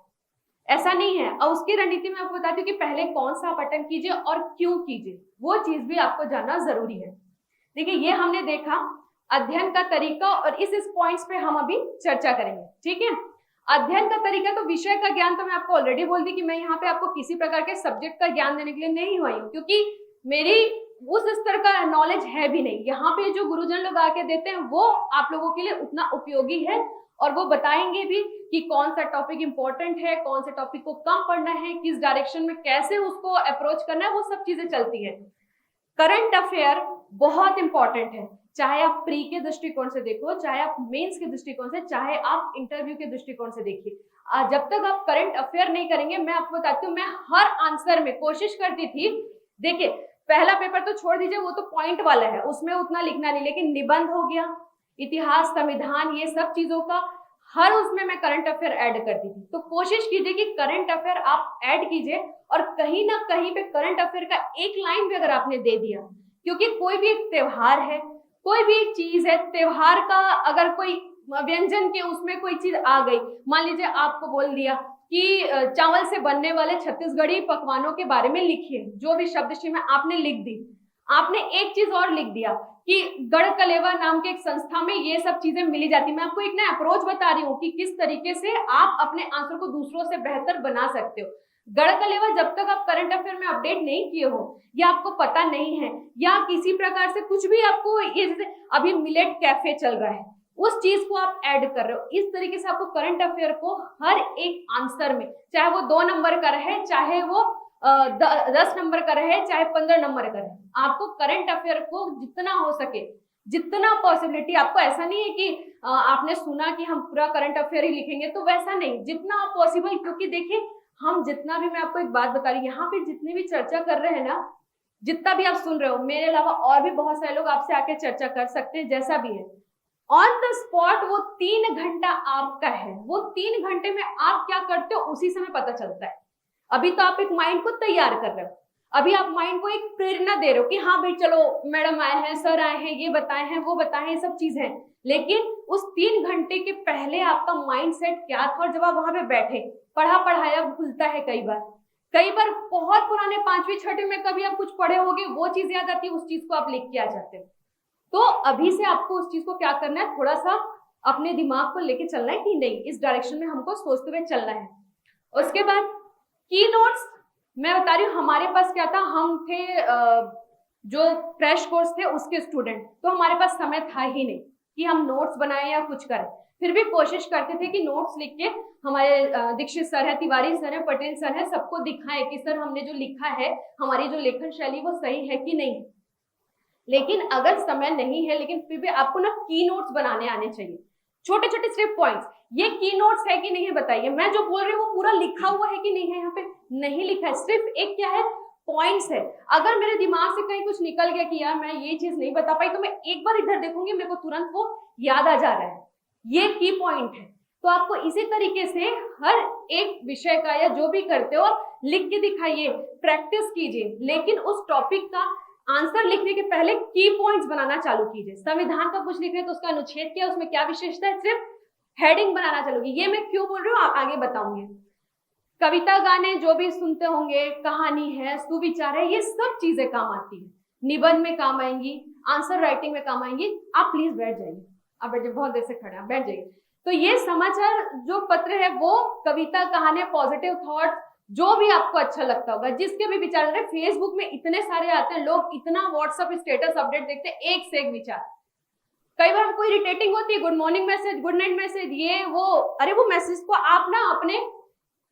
ऐसा नहीं है। और उसकी रणनीति में आपको बताती हूँ कि पहले कौन सा आप अटेम्प्ट कीजिए और क्यों कीजिए, वो चीज भी आपको जानना जरूरी है। देखिए ये हमने देखा अध्ययन का तरीका, और इस पॉइंट्स पे हम अभी चर्चा करेंगे, ठीक है। अध्ययन का तरीका तो विषय का ज्ञान तो मैं आपको ऑलरेडी बोल दी कि मैं यहाँ पे आपको किसी प्रकार के सब्जेक्ट का ज्ञान देने के लिए नहीं हुई हूँ, क्योंकि मेरी उस स्तर का नॉलेज है भी नहीं। यहाँ पे जो गुरुजन लोग आके देते हैं वो आप लोगों के लिए उतना उपयोगी है, और वो बताएंगे भी कि कौन सा टॉपिक इंपॉर्टेंट है, कौन से टॉपिक को कम पढ़ना है, किस डायरेक्शन में कैसे उसको अप्रोच करना है, वो सब चीजें चलती है। करंट अफेयर बहुत इंपॉर्टेंट है, चाहे आप प्री के दृष्टिकोण से देखो, चाहे आप मेंस के दृष्टिकोण से, चाहे आप इंटरव्यू के दृष्टिकोण से देखिए। जब तक आप करंट अफेयर नहीं करेंगे, मैं आपको बताती हूँ, मैं हर आंसर में कोशिश करती थी, देखिए पहला पेपर तो छोड़ दीजिए, वो तो पॉइंट वाला है, उसमें उतना लिखना नहीं, लेकिन निबंध हो गया, इतिहास, संविधान, ये सब चीजों का हर उसमें मैं करंट अफेयर ऐड करती थी। तो कोशिश कीजिए कि करंट अफेयर आप ऐड कीजिए, और कहीं ना कहीं पे करंट अफेयर का एक लाइन भी अगर आपने दे दिया, क्योंकि कोई भी एक त्योहार है, कोई भी एक चीज है, त्योहार का अगर कोई व्यंजन के उसमें कोई चीज आ गई, मान लीजिए आपको बोल दिया कि चावल से बनने वाले छत्तीसगढ़ी पकवानों के बारे में लिखिए, जो भी शब्दश्री में आपने लिख दी। आपने एक चीज और लिख दिया कि गढ़कलेवा नाम के एक संस्था में ये सब चीजें मिली जाती। मैं आपको एक नया अप्रोच बता रही हूँ कि किस तरीके से आप अपने आंसर को दूसरों से बेहतर बना सकते हो। गढ़कलेवा जब तक आप करंट अफेयर में अपडेट नहीं किए हो, या आपको पता नहीं है, या किसी प्रकार से कुछ भी आपको, ये जैसे अभी मिलेट कैफे चल रहा है, उस चीज को आप ऐड कर रहे हो, इस तरीके से आपको करंट अफेयर को हर एक आंसर में, चाहे वो 2 नंबर का रहे, चाहे वो 10 नंबर का रहे, चाहे 15 नंबर का रहे, आपको करंट अफेयर को जितना हो सके, जितना पॉसिबिलिटी, आपको ऐसा नहीं है कि आपने सुना कि हम पूरा करंट अफेयर ही लिखेंगे, तो वैसा नहीं, जितना पॉसिबल, क्योंकि देखिए हम जितना भी, मैं आपको एक बात बता रही हूँ, यहाँ पे जितने भी चर्चा कर रहे हैं ना, जितना भी आप सुन रहे हो, मेरे अलावा और भी बहुत सारे लोग आपसे आके चर्चा कर सकते हैं, जैसा भी है, ऑन द स्पॉट वो 3 घंटा आपका है, वो 3 घंटे में आप क्या करते हो उसी समय पता चलता है। अभी तो आप एक माइंड को तैयार कर रहे हो, अभी आप माइंड को एक प्रेरणा दे रहे हो कि हाँ भाई चलो मैडम आए हैं, सर आए हैं, ये बताए हैं, वो बताए हैं, ये सब चीज है, लेकिन उस 3 घंटे के पहले आपका माइंड सेट क्या था, और जब आप वहां पे बैठे, पढ़ा पढ़ाया भूलता है कई बार बहुत पुराने 5वीं 6वीं में कभी आप कुछ पढ़े होगे, वो चीज याद आती है, उस चीज को आप लिख के आ जाते हो। तो अभी से आपको उस चीज को क्या करना है, थोड़ा सा अपने दिमाग को लेके चलना है कि नहीं, इस डायरेक्शन में हमको सोचते हुए चलना है। उसके बाद की नोट्स, मैं बता रही हूँ, हमारे पास क्या था, हम थे जो क्रैश कोर्स थे उसके स्टूडेंट, तो हमारे पास समय था ही नहीं कि हम नोट्स बनाए या कुछ करें, फिर भी कोशिश करते थे कि नोट्स लिख के हमारे दीक्षित सर है, तिवारी सर है, पटेल सर है, सबको दिखाएं कि सर हमने जो लिखा है, हमारी जो लेखन शैली वो सही है कि नहीं। लेकिन अगर समय नहीं है, लेकिन फिर भी आपको ना की नोट्स बनाने आने चाहिए, छोटे छोटे सिर्फ पॉइंट्स, ये की नोट्स है कि नहीं है बताइए, मैं जो बोल रही हूँ वो पूरा लिखा हुआ है कि नहीं है, यहाँ पे नहीं लिखा है, सिर्फ एक क्या है, पॉइंट्स है। अगर मेरे दिमाग से कहीं कुछ निकल गया कि यार मैं ये चीज नहीं बता पाई, तो मैं एक बार इधर देखूंगी, मेरे को तुरंत वो याद आ जा रहा है, ये की पॉइंट है। तो आपको इसी तरीके से हर एक विषय का या जो भी करते हो लिख के दिखाइए, प्रैक्टिस कीजिए, लेकिन उस टॉपिक का आंसर लिखने के पहले की पॉइंट्स बनाना चालू कीजिए। संविधान का कुछ लिख रहे हैं तो उसका अनुच्छेद क्या, उसमें क्या विशेषता है, सिर्फ हेडिंग बनाना चालू कीजिए। ये मैं क्यों बोल रही हूँ आगे बताऊंगी। कविता गाने जो भी सुनते होंगे, कहानी है, सुविचार है, ये सब चीजें काम आती है, निबंध में काम आएंगी, आंसर राइटिंग में काम आएंगी। आप प्लीज बैठ जाइए, आप बैठ जाइए, बहुत देर से खड़े हैं, बैठ जाइए। तो ये समाचार जो पत्र है वो कविता, कहानी, पॉजिटिव थॉट, जो भी आपको अच्छा लगता होगा, जिसके भी विचार रहे। फेसबुक में इतने सारे आते हैं, लोग इतना व्हाट्सएप स्टेटस अपडेट देखते हैं, एक से एक विचार। कई बार हमको इरिटेटिंग होती है, good morning message, good night message, ये वो, अरे वो मैसेज को आप ना अपने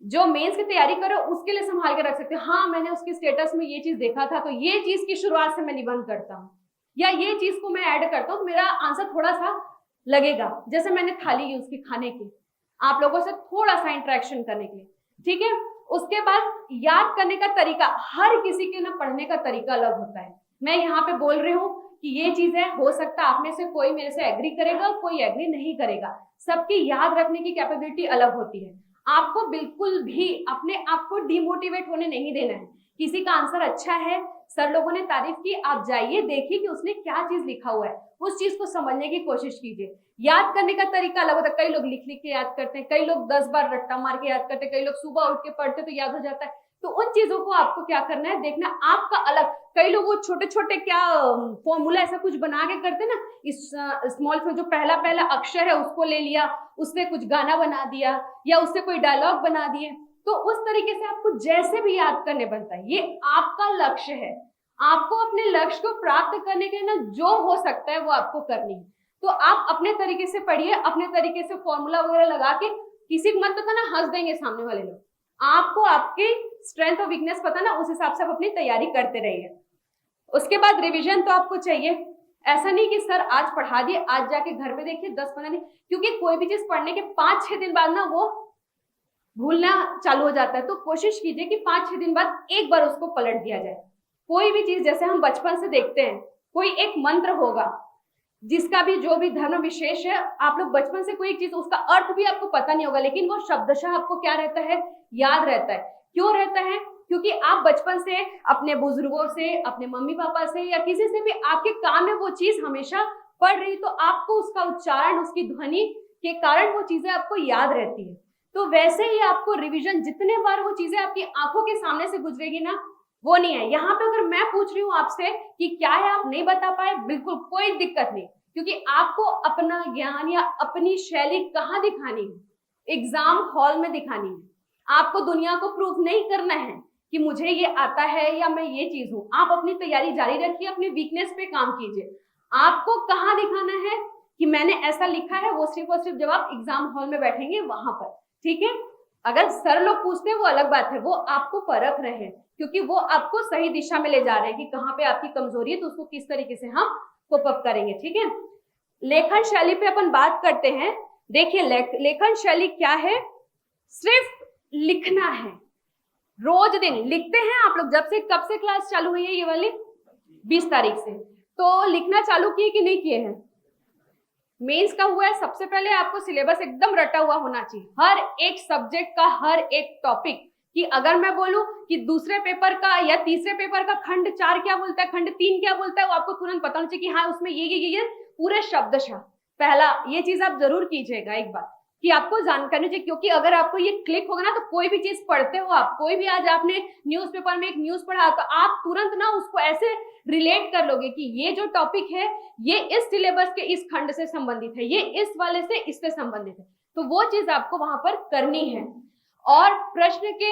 जो मेंस की तैयारी करो उसके लिए संभाल के रख सकते हो। हाँ मैंने उसकी स्टेटस में ये चीज देखा था, तो ये चीज की शुरुआत से मैं निबंध करता हूँ, या ये चीज को मैं ऐड करता हूँ, मेरा आंसर थोड़ा सा लगेगा। जैसे मैंने थाली यूज की खाने की, आप लोगों से थोड़ा सा इंटरेक्शन करने के लिए, ठीक है। उसके बाद याद करने का तरीका, हर किसी के ना पढ़ने का तरीका अलग होता है। मैं यहाँ पे बोल रही हूँ कि ये चीज है, हो सकता है आप में से कोई मेरे से एग्री करेगा, कोई एग्री नहीं करेगा, सबकी याद रखने की कैपेबिलिटी अलग होती है। आपको बिल्कुल भी अपने आप को डिमोटिवेट होने नहीं देना है। किसी का आंसर अच्छा है, सर लोगों ने तारीफ की, आप जाइए देखिए कि उसने क्या चीज लिखा हुआ है, उस चीज को समझने की कोशिश कीजिए। याद करने का तरीका अलग होता है, कई लोग लिख लिख के याद करते हैं, कई लोग 10 बार रट्टा मार के याद करते हैं, कई लोग सुबह उठ के पढ़ते तो याद हो जाता है। तो उन चीजों को आपको क्या करना है, देखना आपका अलग। कई लोग वो छोटे छोटे क्या फॉर्मूला ऐसा कुछ बना के करते ना, इस स्मॉल में जो पहला पहला अक्षर है उसको ले लिया, उससे कुछ गाना बना दिया या उससे कोई डायलॉग बना दिए। तो उस तरीके से आपको जैसे भी याद करने बनता है, ये आपका लक्ष्य है। आपको अपने लक्ष्य को प्राप्त करने के लिए ना जो हो सकता है वो आपको करनी है। तो आप अपने तरीके से पढ़िए, अपने तरीके से फॉर्मूला वगैरह लगा के, किसी को मत पता ना, हंस देंगे सामने वाले लोग। आपको आपकी स्ट्रेंथ और वीकनेस पता ना, उस हिसाब से आप अपनी तैयारी करते रहिए। उसके बाद रिवीजन तो आपको चाहिए। ऐसा नहीं कि सर आज पढ़ा दिए, आज जाके घर पे देखिए 10-15 दिन, क्योंकि कोई भी चीज पढ़ने के 5-6 दिन बाद ना वो भूलना चालू हो जाता है। तो कोशिश कीजिए कि 5-6 दिन बाद एक बार उसको पलट दिया जाए। कोई भी चीज जैसे हम बचपन से देखते हैं, कोई एक मंत्र होगा जिसका भी जो भी धर्म विशेष है, आप लोग बचपन से कोई एक चीज, उसका अर्थ भी आपको पता नहीं होगा, लेकिन वो शब्दशः आपको क्या रहता है, याद रहता है। क्यों रहता है? क्योंकि आप बचपन से अपने बुजुर्गों से, अपने मम्मी पापा से या किसी से भी आपके कान में वो चीज हमेशा पढ़ रही, तो आपको उसका उच्चारण, उसकी ध्वनि के कारण वो चीजें आपको याद रहती है। तो वैसे ही आपको रिवीजन, जितने बार वो चीजें आपकी आंखों के सामने से गुजरेगी ना, वो नहीं है। यहाँ पे अगर मैं पूछ रही हूँ आपसे कि क्या है, आप नहीं बता पाए, बिल्कुल कोई दिक्कत नहीं, क्योंकि आपको अपना ज्ञान या अपनी शैली कहाँ दिखानी है, एग्जाम हॉल में दिखानी है। आपको दुनिया को प्रूव नहीं करना है कि मुझे ये आता है या मैं ये चीज हूँ। आप अपनी तैयारी जारी रखिए, अपनी वीकनेस पे काम कीजिए। आपको कहाँ दिखाना है कि मैंने ऐसा लिखा है, वो सिर्फ और सिर्फ जब आप एग्जाम हॉल में बैठेंगे वहां पर, ठीक है। अगर सर लोग पूछते हैं वो अलग बात है, वो आपको परख रहे हैं, क्योंकि वो आपको सही दिशा में ले जा रहे हैं कि कहाँ पे आपकी कमजोरी है, तो उसको किस तरीके से हम कोप अप करेंगे, ठीक है। लेखन शैली पे अपन बात करते हैं। देखिए लेखन शैली क्या है, सिर्फ लिखना है। रोज दिन लिखते हैं आप लोग। जब से, कब से क्लास चालू हुई है ये वाली? 20 तारीख से। तो लिखना चालू किए कि नहीं किए हैं? मेंस का हुआ है, सबसे पहले आपको सिलेबस एकदम रटा हुआ होना चाहिए, हर एक सब्जेक्ट का, हर एक टॉपिक कि अगर मैं बोलूं कि दूसरे पेपर का या तीसरे पेपर का खंड 4 क्या बोलता है, खंड 3 क्या बोलता है, वो आपको तुरंत पता होना चाहिए कि हाँ उसमें ये पूरे शब्दशः। पहला ये चीज आप जरूर कीजिएगा एक बार, कि आपको जानकारी चाहिए, क्योंकि अगर आपको ये क्लिक होगा ना, तो कोई भी चीज पढ़ते हो आप, कोई भी, आज आपने न्यूज़पेपर में एक न्यूज पढ़ा, तो आप तुरंत ना उसको ऐसे रिलेट कर लोगे कि ये जो टॉपिक है ये इस सिलेबस के इस खंड से संबंधित है, ये इस वाले से इससे संबंधित है। तो वो चीज आपको वहां पर करनी है। और प्रश्न के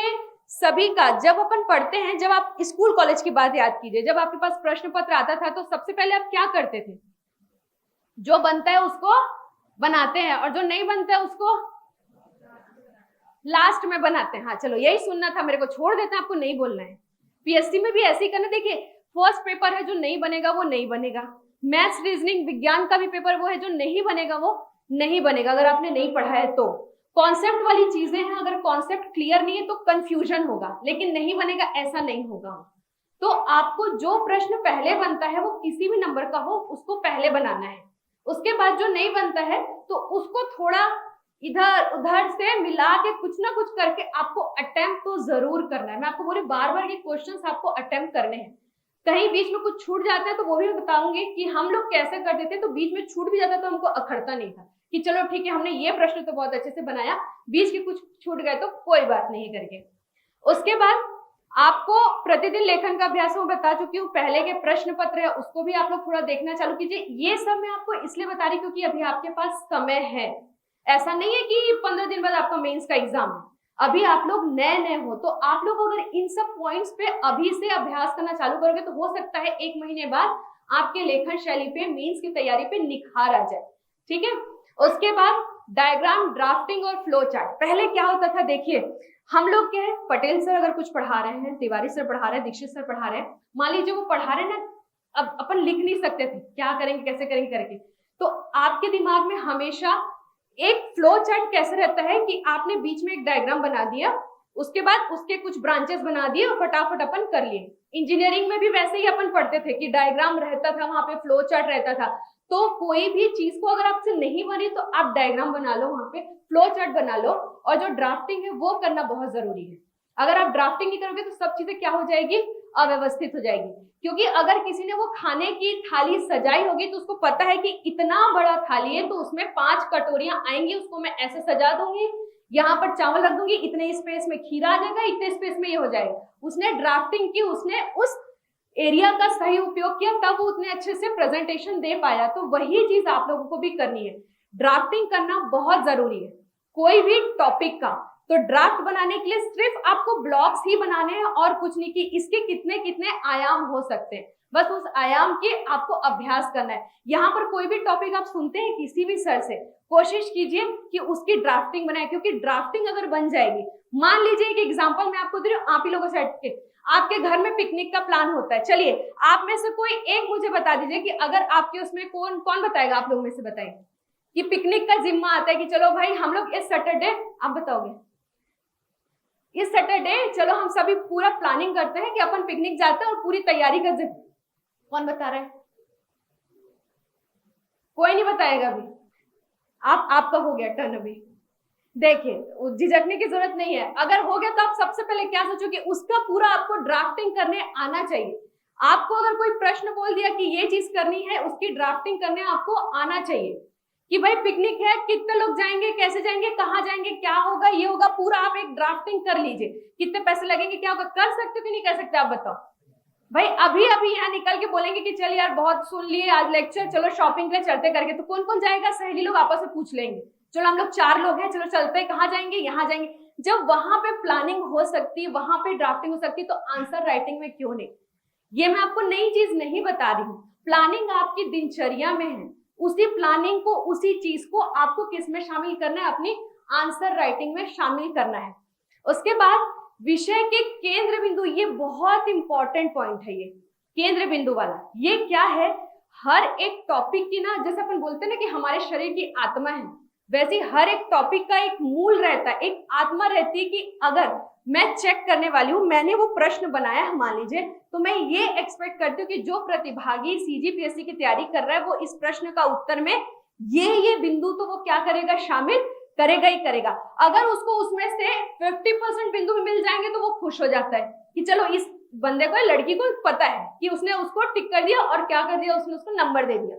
सभी का जब अपन पढ़ते हैं, जब आप स्कूल कॉलेज की बात याद कीजिए, जब आपके पास प्रश्न पत्र आता था तो सबसे पहले आप क्या करते थे? जो बनता है उसको बनाते हैं और जो नहीं बनता है उसको लास्ट में बनाते हैं। हाँ चलो यही सुनना था मेरे को, छोड़ देते हैं, आपको नहीं बोलना है। पीएससी में भी ऐसे ही करना। देखिए फर्स्ट पेपर है, जो नहीं बनेगा वो नहीं बनेगा। मैथ्स, रीजनिंग, विज्ञान का भी पेपर वो है, जो नहीं बनेगा वो नहीं बनेगा, अगर आपने नहीं पढ़ा है तो। कॉन्सेप्ट वाली चीजें हैं, अगर कॉन्सेप्ट क्लियर नहीं है तो कंफ्यूजन होगा, लेकिन नहीं बनेगा ऐसा नहीं होगा। तो आपको जो प्रश्न पहले बनता है वो किसी भी नंबर का हो, उसको पहले बनाना है। उसके बाद जो नहीं बनता है तो उसको थोड़ा इधर उधर से मिला के कुछ ना कुछ करके आपको अटेम्प्ट तो जरूर करना है। मैं आपको बोली बार बार ये क्वेश्चंस आपको अटेम्प्ट करने हैं। कहीं बीच में कुछ छूट जाता है तो वो भी बताऊंगी कि हम लोग कैसे करते थे। तो बीच में छूट भी जाता तो हमको अखड़ता नहीं था कि चलो ठीक है, हमने ये प्रश्न तो बहुत अच्छे से बनाया, बीच के कुछ छूट गए तो कोई बात नहीं करके। उसके बाद आपको प्रतिदिन लेखन का अभ्यास मैं बता चुकी हूँ। पहले के प्रश्न पत्र है उसको भी आप लोग थोड़ा देखना चालू कीजिए। ये सब मैं आपको इसलिए बता रही क्योंकि अभी आपके पास समय है। ऐसा नहीं है कि 15 दिन बाद आपका मेंस का एग्जाम है। अभी आप लोग नए नए हो, तो आप लोग अगर इन सब पॉइंट्स पे अभी से अभ्यास करना चालू करोगे तो हो सकता है 1 महीने बाद आपके लेखन शैली पे, मेंस की तैयारी पे निखार आ जाए। ठीक है। उसके बाद डायग्राम, ड्राफ्टिंग और फ्लो चार्ट। पहले क्या होता था, देखिए हम लोग क्या है, पटेल सर अगर कुछ पढ़ा रहे हैं, तिवारी सर पढ़ा रहे हैं, दीक्षित सर पढ़ा रहे हैं, मान लीजिए वो पढ़ा रहे हैं ना, अब अपन लिख नहीं सकते थे, क्या करेंगे कैसे करेंगे करके, तो आपके दिमाग में हमेशा एक फ्लो चार्ट कैसे रहता है कि आपने बीच में एक डायग्राम बना दिया, उसके बाद उसके कुछ ब्रांचेस बना दिए और फटाफट अपन कर लिए। इंजीनियरिंग में भी वैसे ही अपन पढ़ते थे कि डायग्राम रहता था, वहां पे फ्लो चार्ट रहता था। तो कोई भी चीज को अगर आपसे नहीं बनी तो आप डायग्राम बना लो, वहां पे फ्लो चार्ट बना लो, और जो ड्राफ्टिंग है वो करना बहुत जरूरी है। अगर आप ड्राफ्टिंग नहीं करोगे तो सब चीजें क्या हो जाएगी, अव्यवस्थित हो जाएगी। क्योंकि अगर किसी ने वो खाने की थाली सजाई होगी तो उसको पता है कि इतना बड़ा थाली है तो उसमें 5 कटोरियां आएंगी, उसको मैं ऐसे सजा दूंगी, यहाँ पर चावल रख दूंगी, इतने स्पेस में खीरा आ जाएगा, इतने स्पेस में ये हो जाएगा। उसने ड्राफ्टिंग की, उसने उस एरिया का सही उपयोग किया, तब वो उतने अच्छे से प्रेजेंटेशन दे पाया। तो वही चीज आप लोगों को भी करनी है, ड्राफ्टिंग करना बहुत जरूरी है कोई भी टॉपिक का। तो ड्राफ्ट बनाने के लिए सिर्फ आपको ब्लॉक्स ही बनाने हैं और कुछ नहीं, कि इसके कितने कितने आयाम हो सकते हैं, बस उस आयाम के आपको अभ्यास करना है। यहाँ पर कोई भी टॉपिक आप सुनते हैं किसी भी सर से, कोशिश कीजिए कि उसकी ड्राफ्टिंग बनाए, क्योंकि ड्राफ्टिंग अगर बन जाएगी, मान लीजिए एक एग्जांपल मैं आपको दे रही हूँ, आप ही लोगों से हट के, आपके घर में पिकनिक का प्लान होता है। चलिए आप में से कोई एक मुझे बता दीजिए कि अगर आपके उसमें कौन कौन बताएगा, आप लोगों में से बताइए कि पिकनिक का जिम्मा आता है कि चलो भाई हम लोग इस सैटरडे, आप बताओगे इस सैटरडे चलो हम सभी पूरा प्लानिंग करते हैं कि अपन पिकनिक जाते हैं और पूरी तैयारी का जिम्मा, कौन बता रहा है? कोई नहीं बताएगा अभी, आपका हो गया टर्न अभी। देखिए झिझकने की जरूरत नहीं है, अगर हो गया तो आप सबसे पहले क्या सोचो कि उसका पूरा आपको ड्राफ्टिंग करने आना चाहिए। आपको अगर कोई प्रश्न बोल दिया कि ये चीज करनी है, उसकी ड्राफ्टिंग करने आपको आना चाहिए कि भाई पिकनिक है, कितने लोग जाएंगे, कैसे जाएंगे, कहाँ जाएंगे, क्या होगा, ये होगा, पूरा आप एक ड्राफ्टिंग कर लीजिए। कितने पैसे लगेंगे, क्या होगा, कर सकते हो कि नहीं कर सकते, आप बताओ भाई। अभी अभी यहाँ निकल के बोलेंगे कि चल यार बहुत सुन लिए आज लेक्चर, चलो शॉपिंग के लिए चलते करके, तो कौन कौन जाएगा? सहेली लोग आपस में पूछ लेंगे, चलो हम लोग 4 लोग हैं, चलो चलते हैं, कहाँ जाएंगे, यहाँ जाएंगे। जब वहां पे प्लानिंग हो सकती, वहां पे ड्राफ्टिंग हो सकती, तो आंसर राइटिंग में क्यों नहीं? ये मैं आपको नई चीज नहीं बता रही हूँ, प्लानिंग आपकी दिनचर्या में है, उसी प्लानिंग को, उसी चीज को आपको किस में शामिल करना है? अपनी आंसर राइटिंग में शामिल करना है। उसके बाद विषय के केंद्र बिंदु, ये बहुत इंपॉर्टेंट पॉइंट है, ये केंद्र बिंदु वाला। ये क्या है? हर एक टॉपिक की ना, जैसे अपन बोलते हैं ना कि हमारे शरीर की आत्मा है, वैसे हर एक टॉपिक का एक मूल रहता है, एक आत्मा रहती है कि अगर मैं चेक करने वाली हूँ, मैंने वो प्रश्न बनाया है मान लीजिए, तो मैं ये एक्सपेक्ट करती हूँ कि जो प्रतिभागी सीजीपीएससी की तैयारी कर रहा है, वो इस प्रश्न का उत्तर में ये बिंदु तो वो क्या करेगा? शामिल करेगा ही करेगा। अगर उसको उसमें से 50% बिंदु भी मिल जाएंगे तो वो खुश हो जाता है कि चलो इस बंदे को, लड़की को पता है कि उसने उसको टिक कर दिया और क्या कर दिया, उसने उसको नंबर दे दिया।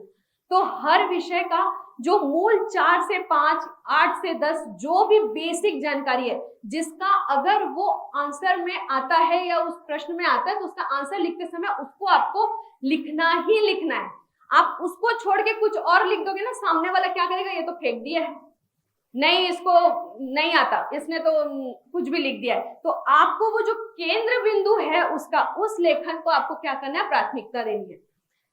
तो हर विषय का जो मूल 4 से 5, 8 से 10 जो भी बेसिक जानकारी है, जिसका अगर वो आंसर में आता है या उस प्रश्न में आता है, तो उसका आंसर लिखते समय उसको आपको लिखना ही लिखना है। आप उसको छोड़ के कुछ और लिख दोगे ना, सामने वाला क्या करेगा? ये तो फेंक दिया है, नहीं इसको नहीं आता, इसने तो कुछ भी लिख दिया है। तो आपको वो जो केंद्र बिंदु है उसका, उस लेखन को आपको क्या करना है? प्राथमिकता देनी है।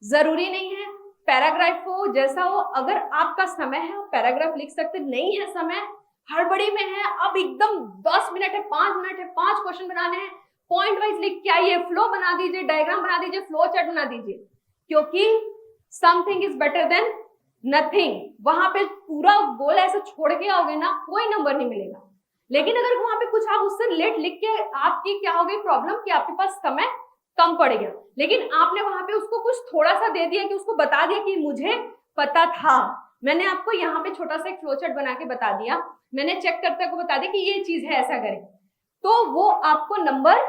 जरूरी नहीं है पैराग्राफ हो, जैसा हो, अगर आपका समय है पैराग्राफ लिख सकते, नहीं है समय, हड़बड़ी में है, अब एकदम 10 मिनट है, 5 मिनट है, 5 क्वेश्चन बनाने हैं, पॉइंट वाइज लिख के आइए, फ्लो बना दीजिए, डायग्राम बना दीजिए, फ्लो चार्ट बना दीजिए, क्योंकि something is better than nothing. वहां पे पूरा गोल ऐसे छोड़ के आओगे ना, कोई नंबर नहीं मिलेगा। लेकिन अगर वहां पे कुछ आप उससे लेट लिख के, आपकी क्या हो गई प्रॉब्लम कि आपके पास समय कम पड़ गया, लेकिन आपने वहां पे उसको कुछ थोड़ा सा दे दिया कि उसको बता दिया कि मुझे पता था, मैंने आपको यहाँ पे छोटा सा एक फ्लो चार्ट बना के बता दिया, मैंने चेक करते को बता दिया कि ये चीज है, ऐसा करें, तो वो आपको नंबर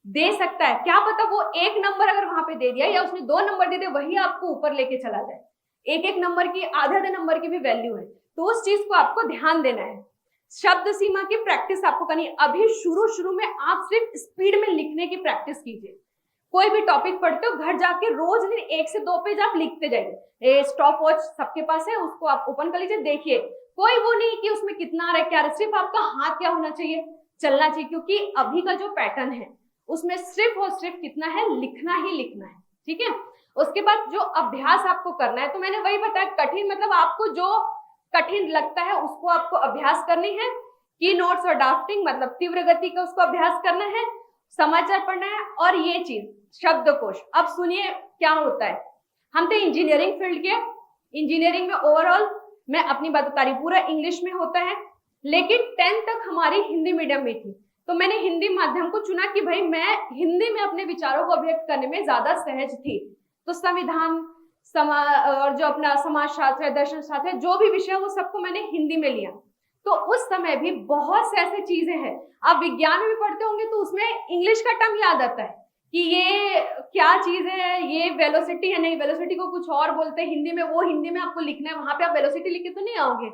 दे सकता है। क्या पता वो 1 नंबर अगर वहां पे दे दिया या उसने 2 नंबर दे दिया, वही आपको ऊपर लेके चला जाए। एक नंबर की, आधे नंबर की भी वैल्यू है, तो उस चीज को आपको ध्यान देना है। शब्द सीमा की प्रैक्टिस आपको करनी है। अभी शुरू में आप सिर्फ स्पीड में लिखने की प्रैक्टिस कीजिए। कोई भी टॉपिक पढ़ते हो, घर जाके रोज 1 से 2 पेज आप लिखते जाइए। स्टॉप वॉच सबके पास है, उसको आप ओपन कर लीजिए, देखिए कोई वो नहीं कि उसमें कितना आ रहा है क्या, सिर्फ आपका हाथ क्या होना चाहिए, चलना चाहिए, क्योंकि अभी का जो पैटर्न है उसमें सिर्फ और सिर्फ कितना है, लिखना ही लिखना है। ठीक है, उसके बाद जो अभ्यास आपको करना है, तो मैंने वही बताया, कठिन मतलब आपको जो कठिन लगता है उसको आपको अभ्यास करनी है। की नोट्स और ड्राफ्टिंग मतलब तीव्र गति का उसको अभ्यास करना है, समाचार पढ़ना है, और ये चीज शब्दकोश। अब सुनिए क्या होता है, हम तो इंजीनियरिंग फील्ड के, इंजीनियरिंग में ओवरऑल मैं अपनी बात बता रही हूँ, पूरा इंग्लिश में होता है, लेकिन 10th तक हमारी हिंदी मीडियम में थी, तो मैंने हिंदी माध्यम को चुना कि भाई मैं हिंदी में अपने विचारों को अभिव्यक्त करने में ज्यादा सहज थी। तो संविधान और जो अपना समाजशास्त्र है, दर्शन शास्त्र है, जो भी विषय वो सबको मैंने हिंदी में लिया। तो उस समय भी बहुत से ऐसे चीजें हैं, आप विज्ञान में भी पढ़ते होंगे तो उसमें इंग्लिश का टर्म याद आता है कि ये क्या चीज है, ये वेलोसिटी है, नहीं वेलोसिटी को कुछ और बोलते हैं हिंदी में, वो हिंदी में आपको लिखना है, वहां पे आप वेलोसिटी लिख के तो नहीं आओगे।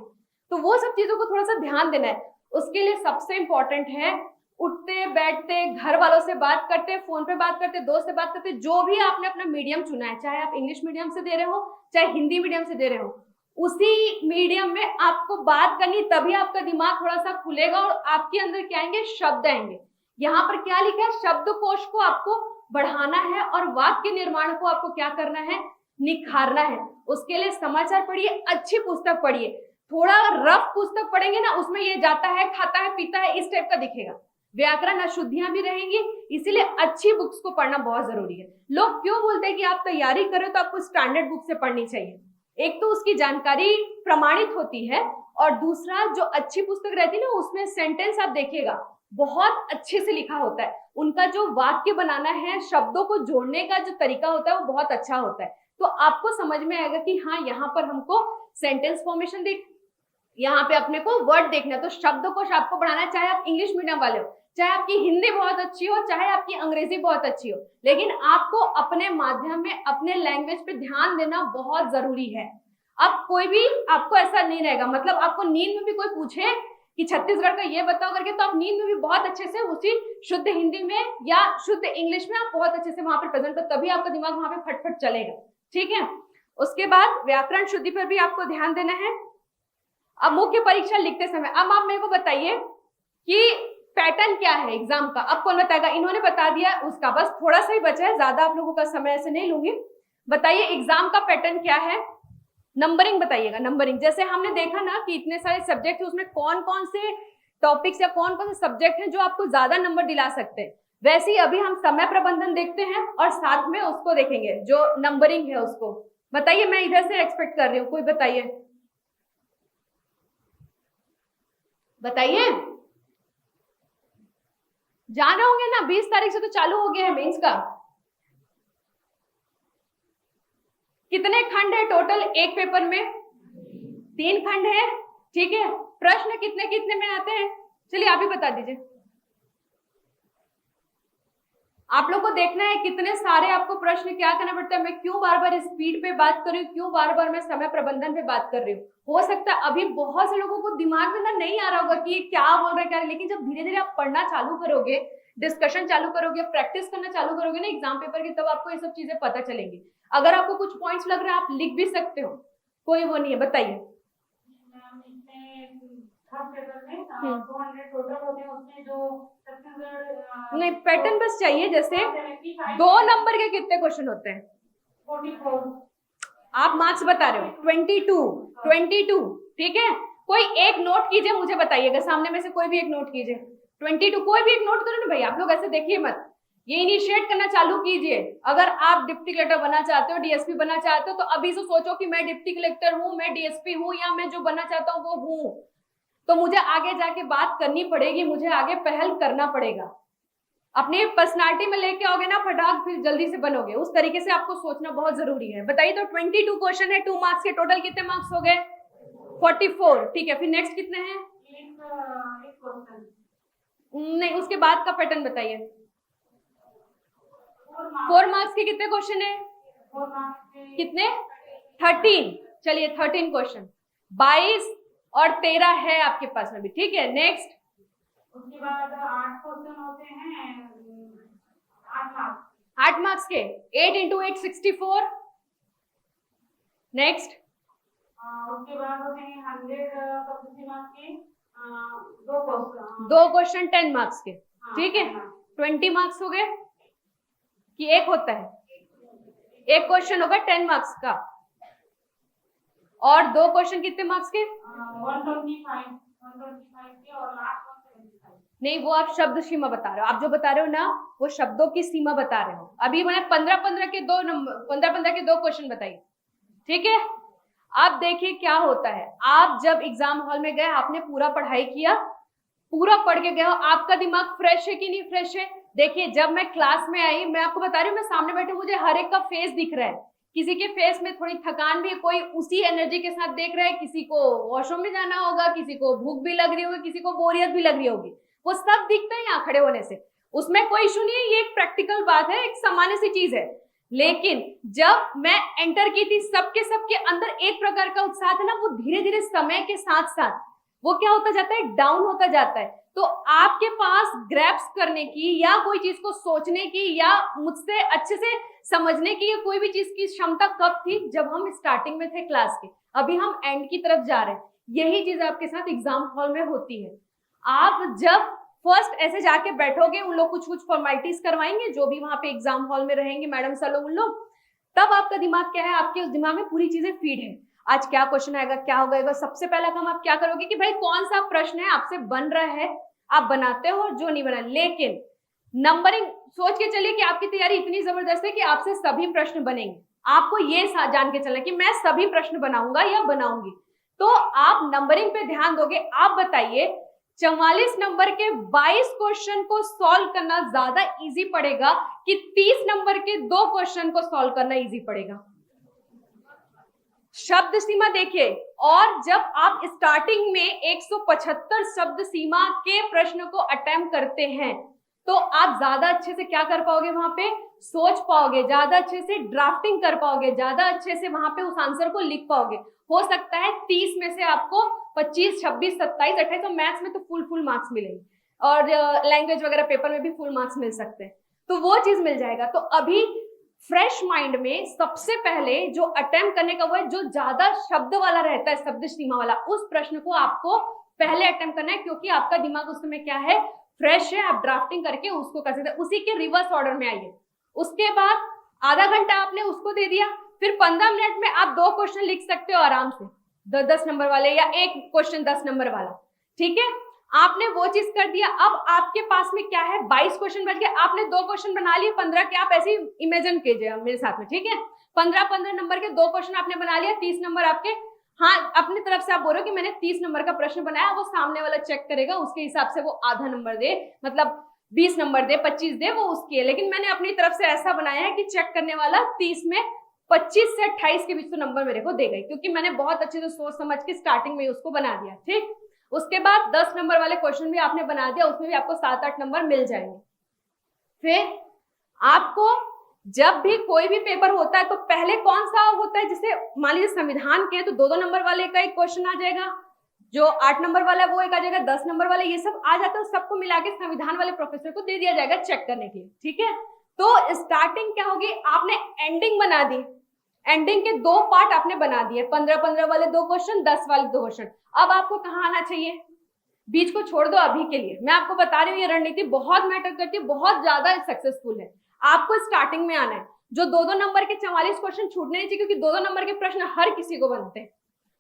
तो वो सब चीजों को थोड़ा सा ध्यान देना है। उसके लिए सबसे इंपॉर्टेंट है उठते बैठते, घर वालों से बात करते, फोन पे बात करते, दोस्त से बात करते, जो भी आपने अपना मीडियम चुना है, चाहे आप इंग्लिश मीडियम से दे रहे हो चाहे हिंदी मीडियम से दे रहे हो, उसी मीडियम में आपको बात करनी, तभी आपका दिमाग थोड़ा सा खुलेगा और आपके अंदर क्या आएंगे, शब्द आएंगे। यहाँ पर क्या लिखा है, शब्दकोश को आपको बढ़ाना है और वाक्य निर्माण को आपको क्या करना है, निखारना है। उसके लिए समाचार पढ़िए, अच्छी पुस्तक पढ़िए। थोड़ा रफ पुस्तक पढ़ेंगे ना, उसमें ये जाता है, खाता है, पीता है, इस टाइप का दिखेगा, व्याकरण अशुद्धियां भी रहेंगी, इसीलिए अच्छी बुक्स को पढ़ना बहुत जरूरी है। लोग क्यों बोलते हैं कि आप तैयारी करें तो आपको स्टैंडर्ड बुक से पढ़नी चाहिए, एक तो उसकी जानकारी प्रमाणित होती है और दूसरा जो अच्छी पुस्तक रहती है ना, उसमें सेंटेंस आप देखिएगा बहुत अच्छे से लिखा होता है, उनका जो वाक्य बनाना है, शब्दों को जोड़ने का जो तरीका होता है वो बहुत अच्छा होता है। तो आपको समझ में आएगा कि हाँ, यहाँ पर हमको सेंटेंस फॉर्मेशन देख, यहाँ पे अपने को वर्ड देखना है, तो शब्दकोश आपको बढ़ाना है, चाहे आप इंग्लिश मीडियम वाले हो, चाहे आपकी हिंदी बहुत अच्छी हो, चाहे आपकी अंग्रेजी बहुत अच्छी हो, लेकिन आपको अपने माध्यम में, अपने लैंग्वेज पे ध्यान देना बहुत जरूरी है। अब कोई भी आपको ऐसा नहीं रहेगा, मतलब आपको नींद में भी कोई पूछे कि छत्तीसगढ़ का ये बताओ करके, तो आप नींद में भी बहुत अच्छे से उसी शुद्ध हिंदी में या शुद्ध इंग्लिश में आप बहुत अच्छे से वहां पर प्रेजेंट हो, तभी आपका दिमाग वहां पे फटफट चलेगा। ठीक है, उसके बाद व्याकरण शुद्धि पर भी आपको ध्यान देना है। अब मुख्य परीक्षा लिखते समय अब आप मेरे को बताइए कि पैटर्न क्या है एग्जाम का। अब कौन बताएगा, इन्होंने बता दिया उसका, बस थोड़ा सा ही बचा है, ज्यादा आप लोगों का समय ऐसे नहीं लूंगी। बताइए एग्जाम का पैटर्न क्या है, नंबरिंग बताइएगा। नंबरिंग जैसे हमने देखा ना कि इतने सारे सब्जेक्ट है, उसमें कौन कौन से टॉपिक्स या कौन कौन से सब्जेक्ट हैं जो आपको ज्यादा नंबर दिला सकते हैं, वैसे ही अभी हम समय प्रबंधन देखते हैं और साथ में उसको देखेंगे जो नंबरिंग है उसको। बताइए, मैं इधर से एक्सपेक्ट कर रही हूँ, कोई बताइए, बताइए। जान रहे होंगे ना, 20 तारीख से तो चालू हो गया है मेंस का। कितने खंड है टोटल एक पेपर में, 3 खंड है। ठीक है, प्रश्न कितने कितने में आते हैं, चलिए आप ही बता दीजिए। आप लोग को देखना है कितने सारे आपको प्रश्न क्या करना पड़ता है। मैं क्यों बार बार स्पीड पे बात कर रही हूँ, क्यों बार बार मैं समय प्रबंधन पे बात कर रही हूँ। हो सकता है अभी बहुत से लोगों को दिमाग में ना नहीं आ रहा होगा कि ये क्या बोल रहा है क्या, लेकिन जब धीरे धीरे आप पढ़ना चालू करोगे, डिस्कशन चालू करोगे, प्रैक्टिस करना चालू करोगे ना एग्जाम पेपर की, तब आपको ये सब चीजें पता चलेंगी। अगर आपको कुछ पॉइंट्स लग रहा है आप लिख भी सकते हो, कोई वो नहीं है। बताइए, नहीं पैटर्न बस चाहिए। जैसे 2 नंबर के कितने क्वेश्चन होते हैं, 44। आप मार्क्स बता रहे हो 22। ठीक है, कोई एक नोट कीजिए, मुझे बताइएगा, सामने में से कोई भी एक नोट कीजिए। 22 कोई भी एक नोट करो ना भाई, आप लोग ऐसे देखिए मत, ये इनिशिएट करना चालू कीजिए। अगर आप डिप्टी कलेक्टर बनना चाहते हो, डीएसपी बनना चाहते हो, तो अभी से सोचो कि मैं डिप्टी कलेक्टर हूँ, मैं डीएसपी हूँ, या मैं जो बनना चाहता हूँ वो हूँ, तो मुझे आगे जाके बात करनी पड़ेगी, मुझे आगे पहल करना पड़ेगा। अपनी पर्सनालिटी में लेके आओगे ना फटाक, फिर जल्दी से बनोगे। उस तरीके से आपको सोचना बहुत जरूरी है। बताइए, तो 22 क्वेश्चन है, 2 मार्क्स के, टोटल कितने मार्क्स हो गए, 44। ठीक है, फिर नेक्स्ट कितने हैं, नहीं उसके बाद का पैटर्न बताइए। 4 मार्क्स के कितने क्वेश्चन है, कितने, 13। चलिए 13 क्वेश्चन, 22 और 13 है आपके पास में भी। ठीक है, नेक्स्ट। उसके बाद 8 क्वेश्चन होते हैं, 8 मार्क्स के, 8 × 8 64। नेक्स्ट। उसके बाद होते हैं 100 मार्क्स के 2 क्वेश्चन 10 मार्क्स के। ठीक है, 20 मार्क्स हो गए कि एक होता है, एक क्वेश्चन होगा 10 मार्क्स का, और 2 क्वेश्चन कितने मार्क्स के, 125 के, और लास्ट 175। नहीं वो आप शब्द सीमा बता रहे हो, आप जो बता रहे हो ना वो शब्दों की सीमा बता रहे हो। अभी मैंने 15-15 के 2 नंबर, 15-15 के 2 क्वेश्चन बताइए। ठीक है, आप देखिए क्या होता है, आप जब एग्जाम हॉल में गए, आपने पूरा पढ़ाई किया, पूरा पढ़ के गए हो, आपका दिमाग फ्रेश है कि नहीं फ्रेश है। देखिए जब मैं क्लास में आई, मैं आपको बता रही हूँ, मैं सामने बैठे, मुझे हर एक का फेस दिख रहा है, किसी के फेस में थोड़ी थकान भी है, कोई उसी एनर्जी के साथ देख रहा है, किसी को वॉशरूम में जाना होगा, किसी को भूख भी लग रही होगी, किसी को बोरियत भी लग रही होगी, वो सब दिखता है यहाँ खड़े होने से, उसमें कोई इशू नहीं है, ये एक प्रैक्टिकल बात है, एक सामान्य सी चीज है। लेकिन जब मैं एंटर की थी, सबके अंदर एक प्रकार का उत्साह था ना, वो धीरे धीरे समय के साथ साथ वो क्या होता जाता है, डाउन होता जाता है। तो आपके पास ग्रैप्स करने की या कोई चीज को सोचने की या मुझसे अच्छे से समझने की या कोई भी चीज की क्षमता कब थी, जब हम स्टार्टिंग में थे क्लास के। अभी हम एंड की तरफ जा रहे हैं। यही चीज आपके साथ एग्जाम हॉल में होती है। आप जब फर्स्ट ऐसे जाके बैठोगे, उन लोग कुछ कुछ फॉर्मेलिटीज करवाएंगे, जो भी वहां पे एग्जाम हॉल में रहेंगे मैडम सर लोग, उन लोग, तब आपका दिमाग क्या है, आपके उस दिमाग में पूरी चीजें फीड है। आज क्या क्वेश्चन आएगा, क्या होगा। सबसे पहला काम आप क्या करोगे कि भाई कौन सा प्रश्न है आपसे बन रहा है, आप बनाते हो, जो नहीं बना। लेकिन नंबरिंग सोच के चलिए कि आपकी तैयारी इतनी जबरदस्त है कि आपसे सभी प्रश्न बनेंगे। आपको ये जान के चलना कि मैं सभी प्रश्न बनाऊंगा या बनाऊंगी, तो आप नंबरिंग पे ध्यान दोगे। आप बताइए 44 नंबर के 22 क्वेश्चन को सॉल्व करना ज्यादा इजी पड़ेगा कि 30 नंबर के 2 क्वेश्चन को सॉल्व करना इजी पड़ेगा? शब्द सीमा देखिए, और जब आप स्टार्टिंग में 175 शब्द सीमा के प्रश्न को अटेम्प्ट करते हैं, तो आप ज्यादा अच्छे से क्या कर पाओगे, वहां पे सोच पाओगे, ज्यादा अच्छे से ड्राफ्टिंग कर पाओगे, ज्यादा अच्छे से वहां पे उस आंसर को लिख पाओगे। हो सकता है 30 में से आपको 25, 26, 27, 28, तो मैथ्स में तो फुल मार्क्स मिलेंगे, और लैंग्वेज वगैरह पेपर में भी फुल मार्क्स मिल सकते हैं, तो वो चीज मिल जाएगा। तो अभी फ्रेश माइंड में सबसे पहले जो अटेम्प्ट करने का वो है, जो ज्यादा शब्द वाला रहता है, शब्द सीमा वाला, उस प्रश्न को आपको पहले अटेम्प्ट करना है, क्योंकि आपका दिमाग उस समय क्या है, फ्रेश है। आप ड्राफ्टिंग करके उसको कर सकते हैं। उसी के रिवर्स ऑर्डर में आइए। उसके बाद आधा घंटा आपने उसको दे दिया, फिर 15 मिनट में आप 2 क्वेश्चन लिख सकते हो आराम से, 10 नंबर वाले, या एक क्वेश्चन 10 नंबर वाला, ठीक है। आपने वो चीज कर दिया। अब आपके पास में क्या है, 22 क्वेश्चन बच गए। आपने 2 क्वेश्चन बना लिए, 15 के। आप ऐसे ही इमेजिन कीजिए मेरे साथ में, ठीक है। 15 नंबर के 2 क्वेश्चन आपने बना लिया, 30 नंबर आपके। हाँ, अपनी तरफ से आप बोलो कि मैंने 30 नंबर का प्रश्न बनाया, वो सामने वाला चेक करेगा, उसके हिसाब से वो आधा नंबर दे, मतलब 20 नंबर दे, 25 दे, वो उसकी है। लेकिन मैंने अपनी तरफ से ऐसा बनाया है कि चेक करने वाला 30 में 25 से 28 के बीच तो नंबर मेरे को देगा, क्योंकि मैंने बहुत अच्छे से सोच समझ के स्टार्टिंग में उसको बना दिया, ठीक। उसके बाद 10 नंबर वाले क्वेश्चन भी आपने बना दिया, उसमें भी आपको 7-8 नंबर मिल जाएंगे। फिर आपको जब भी कोई भी पेपर होता है, तो पहले कौन सा होता है, जैसे मान लीजिए संविधान के हैं, तो 2-2 नंबर वाले का एक क्वेश्चन आ जाएगा, जो 8 नंबर वाला है वो एक आ जाएगा, 10 नंबर वाले, ये सब आ जाता है। सबको मिला के संविधान वाले प्रोफेसर को दे दिया जाएगा चेक करने के लिए, ठीक है। तो स्टार्टिंग क्या होगी, आपने एंडिंग बना दी। एंडिंग के 2 पार्ट आपने बना दिए, 15 वाले 2 क्वेश्चन, 10 वाले 2 क्वेश्चन। अब आपको कहाँ आना चाहिए, बीच को छोड़ दो अभी के लिए। मैं आपको बता रही हूँ, ये रणनीति बहुत मैटर करती है, बहुत ज्यादा सक्सेसफुल है। आपको स्टार्टिंग में आना है। जो 2-2 नंबर के 44 क्वेश्चन छूटने नहीं चाहिए, क्योंकि 2-2 नंबर के प्रश्न हर किसी को बनते हैं।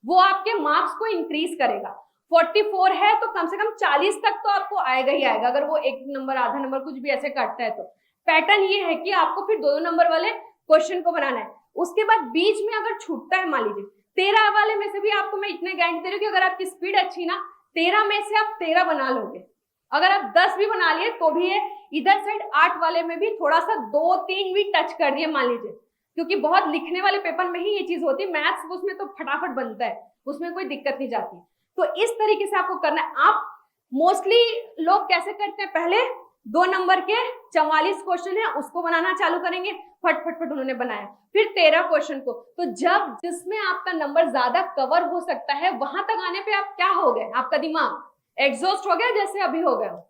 वो आपके मार्क्स को इंक्रीज करेगा। 44 है तो कम से कम 40 तक तो आपको आएगा ही आएगा, अगर वो 1 नंबर, आधा नंबर, कुछ भी ऐसे काटता है तो। पैटर्न ये है कि आपको फिर 2-2 नंबर वाले क्वेश्चन को बनाना है। उसके बाद बीच में अगर छूटता है, मान लीजिए 13 वाले में से भी आपको मैं इतने गारंटी दे रही हूँ कि अगर आपकी स्पीड अच्छी ना, 13 में से आप 13 बना लोगे। अगर आप 10 भी बना लिए तो भी है। इधर साइड 8 वाले में भी थोड़ा सा 2-3 भी टच कर दिए मान लीजिए, क्योंकि बहुत लिखने वाले पेपर में ही ये चीज होती है। मैथ्स उसमें तो फटाफट बनता है, उसमें कोई दिक्कत नहीं जाती। तो इस तरीके से आपको करना है। आप मोस्टली लोग कैसे करते हैं, पहले 2 नंबर के 44 क्वेश्चन है उसको बनाना चालू करेंगे, फट उन्होंने बनाया। फिर 13 क्वेश्चन को, तो जब जिसमें आपका नंबर ज्यादा कवर हो सकता है, वहां तक आने पे आप क्या हो गए, आपका दिमाग एग्जॉस्ट हो गया, जैसे अभी हो गया।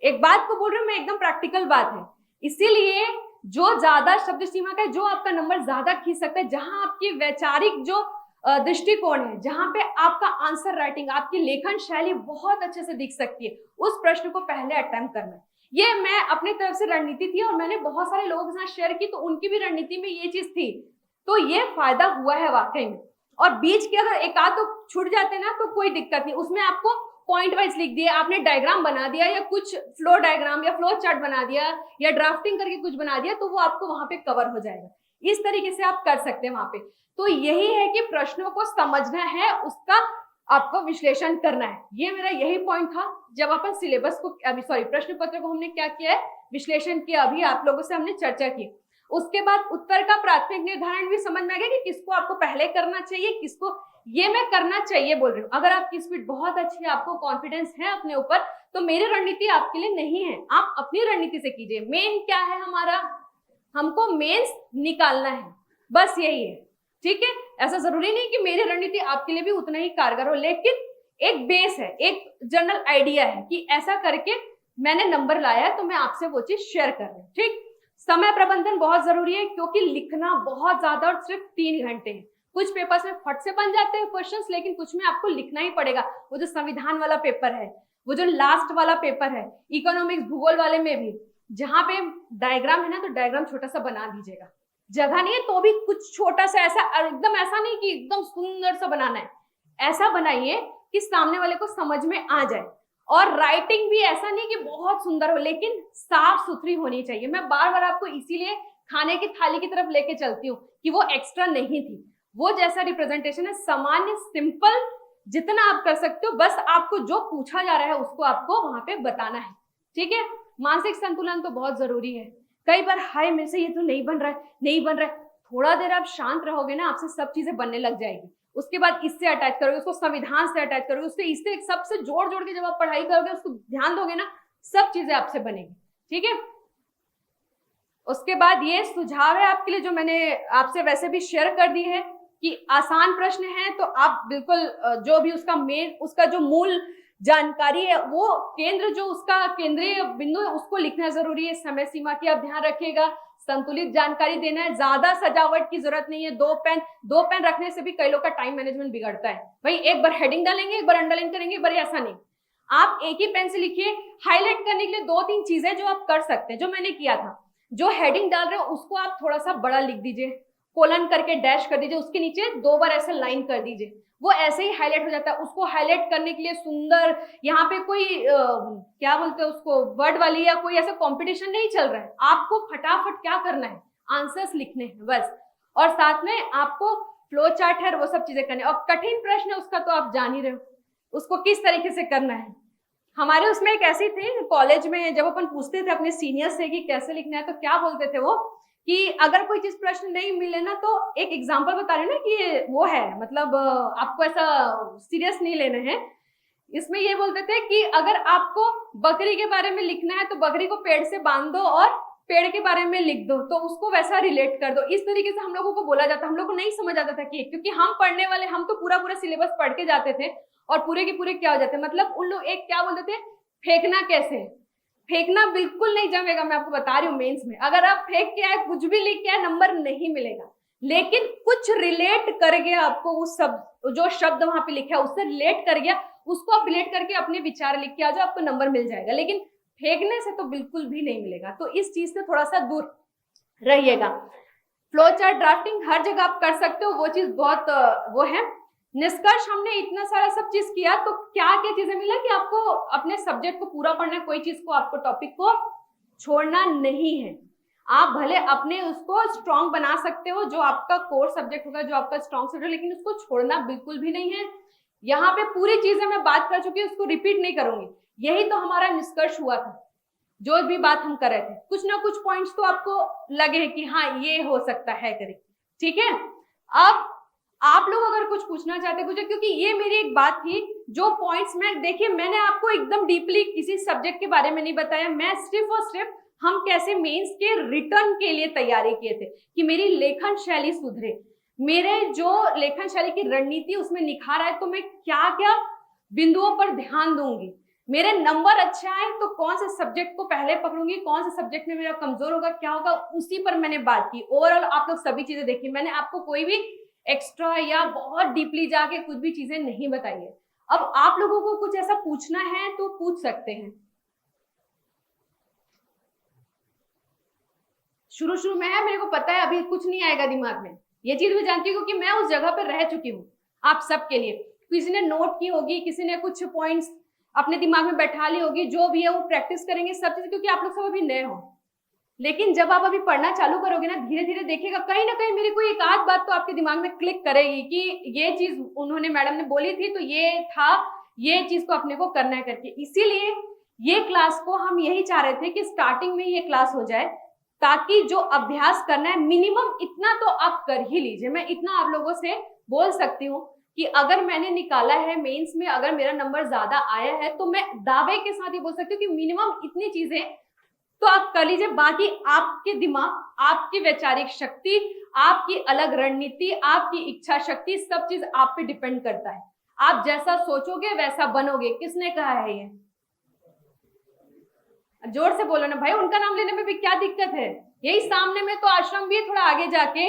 एक बात को बोल रही हूँ मैं, एकदम प्रैक्टिकल बात है। इसीलिए जो ज्यादा शब्द सीमा का, जो आपका नंबर ज्यादा खींच सकता है, जहां आपकी वैचारिक जो दृष्टिकोण है, जहां पे आपका आंसर राइटिंग, आपकी लेखन शैली बहुत अच्छे से दिख सकती है, उस प्रश्न को पहले अटेम्प्ट करना है। ये मैं अपनी तरफ से रणनीति थी, और मैंने बहुत सारे लोगों के साथ शेयर की, तो उनकी भी रणनीति में ये चीज थी, तो ये फायदा हुआ है वाकई में। और बीच के अगर एक आध तो छूट जाते ना, तो कोई दिक्कत नहीं, उसमें आपको पॉइंट वाइज लिख दिया, आपने डायग्राम बना दिया, या कुछ फ्लो डायग्राम या फ्लो चार्ट बना दिया, या ड्राफ्टिंग करके कुछ बना दिया, तो वो आपको वहां पे कवर हो जाएगा। इस तरीके से आप कर सकते हैं वहां पे। तो यही है कि प्रश्नों को समझना है, उसका आपको विश्लेषण करना है। ये मेरा यही पॉइंट था जब अपन सिलेबस को, अभी सॉरी, प्रश्न पत्र को हमने क्या किया है, विश्लेषण किया, अभी आप लोगों से हमने चर्चा की। उसके बाद उत्तर का प्राथमिक निर्धारण भी समझ में आ गया कि किसको आपको पहले करना चाहिए, किसको ये मैं करना चाहिए बोल रही हूँ। अगर आपकी स्पीड बहुत अच्छी है, आपको कॉन्फिडेंस है अपने ऊपर, तो मेरी रणनीति आपके लिए नहीं है, आप अपनी रणनीति से कीजिए। मेन क्या है हमारा, हमको मेंस निकालना है, बस यही है, ठीक है। ऐसा जरूरी नहीं कि मेरी रणनीति आपके लिए भी उतना ही कारगर हो, लेकिन एक बेस है, एक जनरल आइडिया है कि ऐसा करके मैंने नंबर लाया तो मैं आपसे वो चीज शेयर कर रही हूँ। ठीक, समय प्रबंधन बहुत जरूरी है क्योंकि लिखना बहुत ज्यादा और सिर्फ 3 घंटे है। कुछ पेपर्स में फट से बन जाते हैं क्वेश्चंस, लेकिन कुछ में आपको लिखना ही पड़ेगा। वो जो संविधान वाला पेपर है, वो जो लास्ट वाला पेपर है, इकोनॉमिक्स भूगोल वाले में भी जहां पे डायग्राम है ना, तो डायग्राम छोटा सा बना दीजिएगा। जगह नहीं है तो भी कुछ छोटा सा, ऐसा एकदम ऐसा नहीं कि एकदम सुंदर सा बनाना है, ऐसा बनाइए कि सामने वाले को समझ में आ जाए। और राइटिंग भी ऐसा नहीं कि बहुत सुंदर हो, लेकिन साफ सुथरी होनी चाहिए। मैं बार बार आपको इसीलिए खाने की थाली की तरफ लेके चलती हूँ कि वो एक्स्ट्रा नहीं थी। वो जैसा रिप्रेजेंटेशन है सामान्य सिंपल जितना आप कर सकते हो, बस आपको जो पूछा जा रहा है उसको आपको वहां पे बताना है। ठीक है, मानसिक संतुलन तो बहुत जरूरी है। कई बार हाय मेरे से ये तो नहीं बन रहा है, नहीं बन रहा है, थोड़ा देर आप शांत रहोगे ना, आपसे सब चीजें बनने लग जाएगी। उसके बाद इससे अटैच करोगे, उसको संविधान से अटैच करोगे, उससे इससे सबसे जोड़ जोड़ के जब आप पढ़ाई करोगे, उसको ध्यान दोगे ना, सब चीजें आपसे बनेगी। ठीक है, उसके बाद ये सुझाव है आपके लिए जो मैंने आपसे वैसे भी शेयर कर दी है कि आसान प्रश्न है तो आप बिल्कुल जो भी उसका मेन, उसका जो मूल जानकारी है, वो केंद्र जो उसका केंद्रीय बिंदु है उसको लिखना जरूरी है। समय सीमा की आप ध्यान रखिएगा, संतुलित जानकारी देना है, ज्यादा सजावट की जरूरत नहीं है। 2 पेन रखने से भी कई लोग का टाइम मैनेजमेंट बिगड़ता है। भाई एक बार हेडिंग डालेंगे, एक बार अंडरलाइन करेंगे, एक बार ऐसा नहीं। आप एक ही पेन से लिखिए। हाईलाइट करने के लिए 2-3 चीजें जो आप कर सकते हैं, जो मैंने किया था, जो हेडिंग डाल रहे हो उसको आप थोड़ा सा बड़ा लिख दीजिए, कोलन करके डैश कर दीजिए, उसके नीचे 2 बार ऐसे लाइन कर दीजिए, वो ऐसे ही हाईलाइट हो जाता है। उसको हाईलाइट करने के लिए सुंदर, यहाँ पे कोई क्या बोलते हैं उसको, वर्ड वाली या कोई ऐसा कंपटीशन नहीं चल रहा है। आपको फटाफट क्या करना है, आंसर्स लिखने हैं बस, और साथ में आपको फ्लो चार्ट है वो सब चीजें करनी है। और कठिन प्रश्न है उसका तो आप जान ही रहे हो उसको किस तरीके से करना है। हमारे उसमें एक ऐसी थी कॉलेज में, जब अपन पूछते थे अपने सीनियर से कि कैसे लिखना है, तो क्या बोलते थे वो कि अगर कोई चीज प्रश्न नहीं मिले ना, तो एक एग्जांपल बता रहे ना कि ये वो है, मतलब आपको ऐसा सीरियस नहीं लेना है। इसमें ये बोलते थे कि अगर आपको बकरी के बारे में लिखना है तो बकरी को पेड़ से बांध दो और पेड़ के बारे में लिख दो, तो उसको वैसा रिलेट कर दो। इस तरीके से हम लोगों को बोला जाता, हम लोग को नहीं समझ आता था कि, क्योंकि हम पढ़ने वाले, हम तो पूरा पूरा सिलेबस पढ़ के जाते थे और पूरे के पूरे क्या हो जाते, मतलब उन लोग एक क्या बोलते थे, फेंकना कैसे, फेंकना बिल्कुल नहीं जमेगा। मैं आपको बता रही हूँ, मेंस में अगर आप फेंक के आए, कुछ भी लिख के आए, नंबर नहीं मिलेगा। लेकिन कुछ रिलेट कर गया आपको, उस सब जो शब्द वहां पे लिखा है उससे रिलेट कर गया, उसको आप रिलेट करके अपने विचार लिख के आ जाओ, आपको नंबर मिल जाएगा। लेकिन फेंकने से तो बिल्कुल भी नहीं मिलेगा। तो इस चीज से थोड़ा सा दूर रहिएगा। फ्लो चार्ट ड्राफ्टिंग हर जगह आप कर सकते हो, वो चीज बहुत वो है। निष्कर्ष, हमने इतना सारा सब चीज किया तो क्या क्या चीजें मिला कि आपको अपने सब्जेक्ट को पूरा पढ़ना है, कोई चीज को आपको टॉपिक को छोड़ना नहीं है। आप भले अपने उसको स्ट्रॉन्ग बना सकते हो, जो आपका कोर सब्जेक्ट होगा, जो आपका स्ट्रॉन्ग सब्जेक्ट, लेकिन उसको छोड़ना बिल्कुल भी नहीं है। यहाँ पे पूरी चीजें मैं बात कर चुकी हूँ, उसको रिपीट नहीं करूंगी। यही तो हमारा निष्कर्ष हुआ था, जो भी बात हम कर रहे थे। कुछ ना कुछ पॉइंट्स तो आपको लगे कि हाँ ये हो सकता है करें, ठीक है। अब आप लोग अगर कुछ पूछना चाहते कुछ, क्योंकि ये मेरी एक बात थी, जो पॉइंट्स में देखिए मैंने आपको एकदम डीपली किसी सब्जेक्ट के बारे में नहीं बताया। मैं सिर्फ और सिर्फ हम कैसे मेंस के रिटर्न के लिए तैयारी किए थे कि मेरी लेखन शैली सुधरे, मेरे जो लेखन शैली की रणनीति उसमें निखार आए, तो मैं क्या क्या बिंदुओं पर ध्यान दूंगी, मेरे नंबर अच्छे आए तो कौन से सब्जेक्ट को पहले पकड़ूंगी, कौन से सब्जेक्ट में मेरा कमजोर होगा, क्या होगा, उसी पर मैंने बात की। ओवरऑल आप लोग सभी चीजें देखिए, मैंने आपको कोई भी एक्स्ट्रा या बहुत डीपली जाके कुछ भी चीजें नहीं बताई है। अब आप लोगों को कुछ ऐसा पूछना है तो पूछ सकते हैं। शुरू में है, मेरे को पता है अभी कुछ नहीं आएगा दिमाग में, ये चीज भी जानती हूँ क्योंकि मैं उस जगह पर रह चुकी हूँ आप सबके लिए। किसी ने नोट की होगी, किसी ने कुछ पॉइंट्स अपने दिमाग में बैठा ली होगी, जो भी है वो प्रैक्टिस करेंगे सब चीज, क्योंकि आप लोग सब अभी नए हो। लेकिन जब आप अभी पढ़ना चालू करोगे ना, धीरे धीरे देखिएगा कहीं ना कहीं मेरी कोई एक आध बात तो आपके दिमाग में क्लिक करेगी कि ये चीज उन्होंने, मैडम ने बोली थी तो ये था, ये चीज को अपने को करना है करके। इसीलिए ये क्लास को हम यही चाह रहे थे कि स्टार्टिंग में ये क्लास हो जाए, ताकि जो अभ्यास करना है मिनिमम इतना तो आप कर ही लीजिए। मैं इतना आप लोगों से बोल सकती हूँ कि अगर मैंने निकाला है मेंस में, अगर मेरा नंबर ज्यादा आया है, तो मैं दावे के साथ ही बोल सकती हूँ कि मिनिमम इतनी चीजें तो आप कर लीजिए। बाकी आपके दिमाग, आपकी वैचारिक शक्ति, आपकी अलग रणनीति, आपकी इच्छा शक्ति, सब चीज आप पे डिपेंड करता है। आप जैसा सोचोगे वैसा बनोगे। किसने कहा है ये? जोर से बोलो ना भाई, उनका नाम लेने में भी क्या दिक्कत है? यही सामने में तो आश्रम भी है, थोड़ा आगे जाके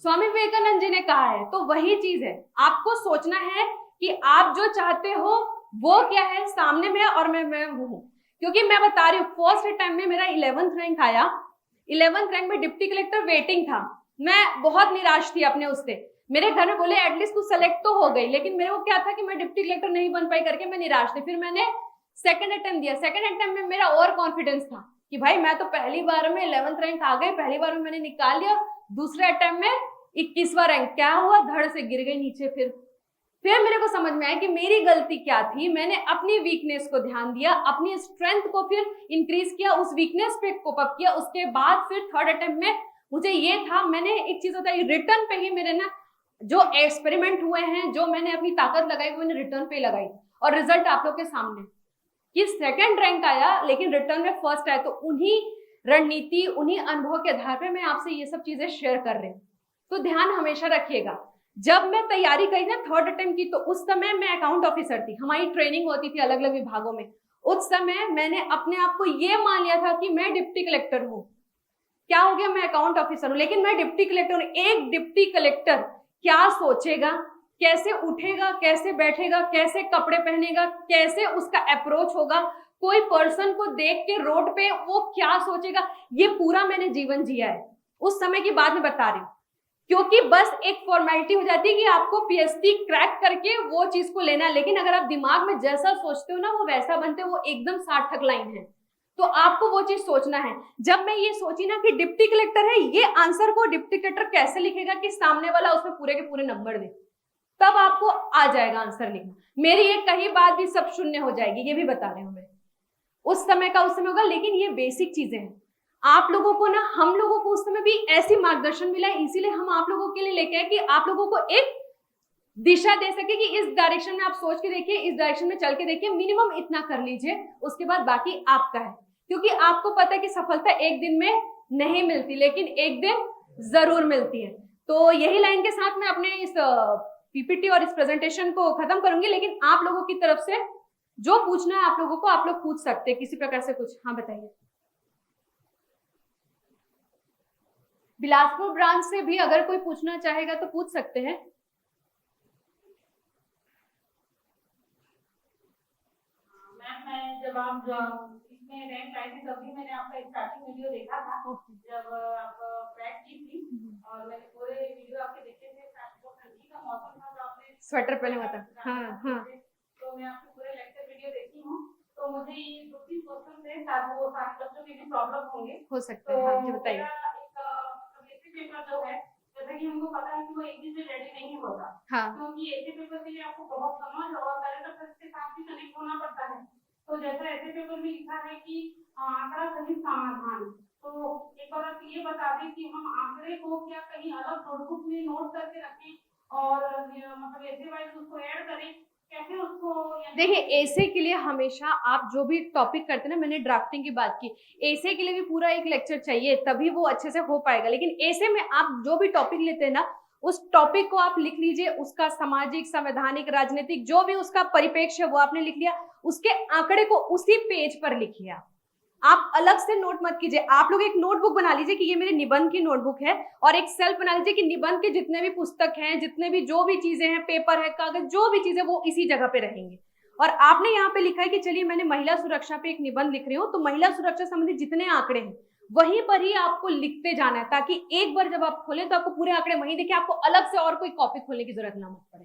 स्वामी विवेकानंद जी ने कहा है। तो वही चीज है, आपको सोचना है कि आप जो चाहते हो वो क्या है, सामने में और मैं हूं। क्योंकि मैं बता रही हूँ, फर्स्ट टाइम में मेरा 11th रैंक आया, 11th रैंक में डिप्टी कलेक्टर वेटिंग था। मैं बहुत निराश थी अपने उससे। मेरे घर में बोले एटलीस्ट तू सेलेक्ट तो हो गई, लेकिन मेरे को क्या था कि मैं डिप्टी कलेक्टर नहीं बन पाई करके मैं निराश थी। फिर मैंने सेकंड अटेम्प्ट दिया। सेकंड अटेम्प्ट में मेरा और कॉन्फिडेंस था कि भाई मैं तो पहली बार में 11th रैंक आ गई, पहली बार में मैंने निकाल लिया। दूसरे अटेम्प्ट में 21वां रैंक। क्या हुआ? धड़ से गिर गई नीचे। फिर मेरे को समझ में आया कि मेरी गलती क्या थी। मैंने अपनी वीकनेस को ध्यान दिया, अपनी स्ट्रेंथ को फिर इंक्रीज किया, उस वीकनेस पे कोप अप किया। उसके बाद फिर थर्ड अटेम्प्ट में मुझे ये था, मैंने एक चीज होता है रिटर्न पे ही मेरे ना जो एक्सपेरिमेंट हुए हैं, जो मैंने अपनी ताकत लगाई वो मैंने रिटर्न पे लगाई। और रिजल्ट आप लोग के सामने कि सेकंड रैंक आया लेकिन रिटर्न में फर्स्ट आया। तो उन्हीं रणनीति, उन्हीं अनुभव के आधार पे मैं आपसे ये सब चीजें शेयर कर रही हूँ। तो ध्यान हमेशा रखिएगा। जब मैं तैयारी करी ना थर्ड अटेम्प्ट की, तो उस समय मैं अकाउंट ऑफिसर थी, हमारी ट्रेनिंग होती थी अलग अलग विभागों में। उस समय मैंने अपने आप को ये मान लिया था कि मैं डिप्टी कलेक्टर हूँ। क्या हो गया? मैं अकाउंट ऑफिसर हूँ लेकिन मैं डिप्टी कलेक्टर हूँ। एक डिप्टी कलेक्टर क्या सोचेगा, कैसे उठेगा, कैसे बैठेगा, कैसे कपड़े पहनेगा, कैसे उसका अप्रोच होगा, कोई पर्सन को देख के रोड पे वो क्या सोचेगा, ये पूरा मैंने जीवन जिया है। उस समय की बात मैं बता रही हूँ। क्योंकि बस एक फॉर्मेलिटी हो जाती है कि आपको पीएचडी क्रैक करके वो चीज को लेना है, लेकिन अगर आप दिमाग में जैसा सोचते हो ना वो वैसा बनते हो, वो एकदम सार्थक लाइन है। तो आपको वो चीज सोचना है। जब मैं ये सोची ना कि डिप्टी कलेक्टर है, ये आंसर को डिप्टी कलेक्टर कैसे लिखेगा कि सामने वाला उसमें पूरे के पूरे नंबर दे, तब आपको आ जाएगा आंसर लिखना। मेरी ये कहीं बात भी सब शून्य हो जाएगी, ये भी बता रहे हूं मैं। उस समय का उस समय होगा, लेकिन ये बेसिक चीजें हैं। आप लोगों को ना, हम लोगों को उस समय भी ऐसी मार्गदर्शन मिला है, इसीलिए हम आप लोगों के लिए लेके आए कि आप लोगों को एक दिशा दे सके कि इस डायरेक्शन में आप सोच के देखिए, इस डायरेक्शन में चल के देखिए, मिनिमम इतना कर लीजिए, उसके बाद बाकी आपका है। क्योंकि आपको पता है कि सफलता एक दिन में नहीं मिलती, लेकिन एक दिन जरूर मिलती है। तो यही लाइन के साथ मैं अपने इस पीपीटी और इस प्रेजेंटेशन को खत्म करूंगी। लेकिन आप लोगों की तरफ से जो पूछना है आप लोगों को, आप लोग पूछ सकते हैं किसी प्रकार से कुछ। हाँ बताइए। बिलासपुर ब्रांच से भी अगर कोई पूछना चाहेगा तो पूछ सकते हैं। मैम मैं जब आप इसमें रैंक आई थी तभी मैंने आपका स्टार्टिंग वीडियो देखा था, जब आप क्रैक की थी, और मैंने पूरे वीडियो आपके देखे थे। ठंडी का मौसम था तो आपने स्वेटर पहने हुआ था। हाँ हाँ। तो मैं आपके पूरे लेक्चर वीडियो देखी हूँ। तो मुझे ये 2-3 क्वेश्चन थे, शायद वो 7 बच्चों के भी प्रॉब्लम होंगे, हो सकता है। हाँ जी बताइए। ऐसे पेपर जो है, जैसा कि हमको पता है कि वो एक दिन में रेडी नहीं होता। हाँ। क्योंकि ऐसे पेपर के लिए आपको बहुत समझ और करेक्ट अफेयर्स के साथ भी कनेक्ट होना पड़ता है। तो जैसा ऐसे पेपर में लिखा है कि आंकड़ा सहित समाधान, तो एक बार आप ये बता दें कि हम आंकड़े को क्या कहीं अलग नोटबुक में नोट करके रखें और मतलब ऐसे वाइज उसको ऐड करें, कैसे उसको? देखिए, ऐसे के लिए हमेशा आप जो भी टॉपिक करते हैं ना, मैंने ड्राफ्टिंग की बात की, ऐसे के लिए भी पूरा एक लेक्चर चाहिए, तभी वो अच्छे से हो पाएगा। लेकिन ऐसे में आप जो भी टॉपिक लेते हैं ना, उस टॉपिक को आप लिख लीजिए, उसका सामाजिक, संवैधानिक, राजनीतिक जो भी उसका परिप्रेक्ष्य है वो आपने लिख लिया, उसके आंकड़े को उसी पेज पर लिखिए। आप अलग से नोट मत कीजिए। आप लोग एक नोटबुक बना लीजिए कि ये मेरे निबंध की नोटबुक है, और एक सेल्फ बना लीजिए कि निबंध के जितने भी पुस्तक हैं, जितने भी जो भी चीजें हैं, पेपर है, कागज, जो भी चीजें, वो इसी जगह पे रहेंगे। और आपने यहाँ पे लिखा है कि चलिए मैंने महिला सुरक्षा पे एक निबंध लिख रही हूँ, तो महिला सुरक्षा संबंधी जितने आंकड़े हैं वहीं पर ही आपको लिखते जाना है, ताकि एक बार जब आप खोलें तो आपको पूरे आंकड़े वहीं देखिए, आपको अलग से और कोई कॉपी खोलने की जरूरत ना पड़े।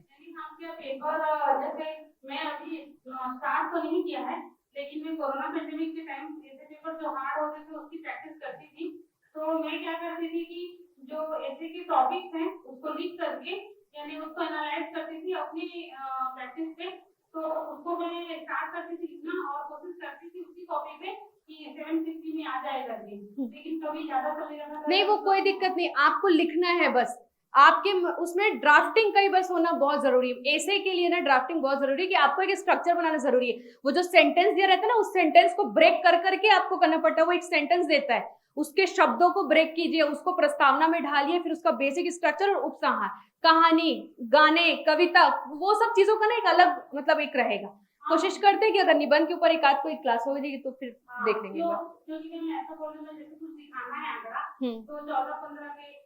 पेपर जैसे मैं अभी स्टार्ट तो नहीं किया है, लेकिन मैं कोरोना पेंडेमिक के टाइम ऐसे पेपर जो हार्ड होते थे उसकी प्रैक्टिस करती थी। तो मैं क्या करती थी कि जो ऐसे के टॉपिक्स हैं उसको लिख करके, यानी उसको एनालाइज करती थी अपनी प्रैक्टिस पे। तो उसको मैं स्टार्ट करती थी लिखना और कोशिश करती थी उसी कॉपी पे कि 760 में आ जाए करके, लेकिन कभी ज्यादा चले जाता था। नहीं, वो कोई दिक्कत नहीं, आपको लिखना है बस। आपके उसमें ड्राफ्टिंग का ही बस होना बहुत जरूरी है। ऐसे के लिए ना ड्राफ्टिंग बहुत जरूरी है कि आपको एक स्ट्रक्चर बनाना जरूरी है। वो जो सेंटेंस दिया रहता है ना, उस सेंटेंस को ब्रेक कर करके आपको करना पड़ता है। वो एक सेंटेंस देता है, उसके शब्दों को ब्रेक कीजिए, उसको प्रस्तावना में ढालिए, फिर उसका बेसिक स्ट्रक्चर और उपसंहार, कहानी, गाने, कविता, वो सब चीजों का ना एक अलग मतलब एक रहेगा। कोशिश करते हैं कि अगर निबंध के ऊपर एक आध कोई क्लास हो जाएगी तो फिर देख लेंगे। क्योंकि मैं ऐसा बोल रही हूँ जैसे कुछ दिखाना है आंकड़ा तो 14-15 के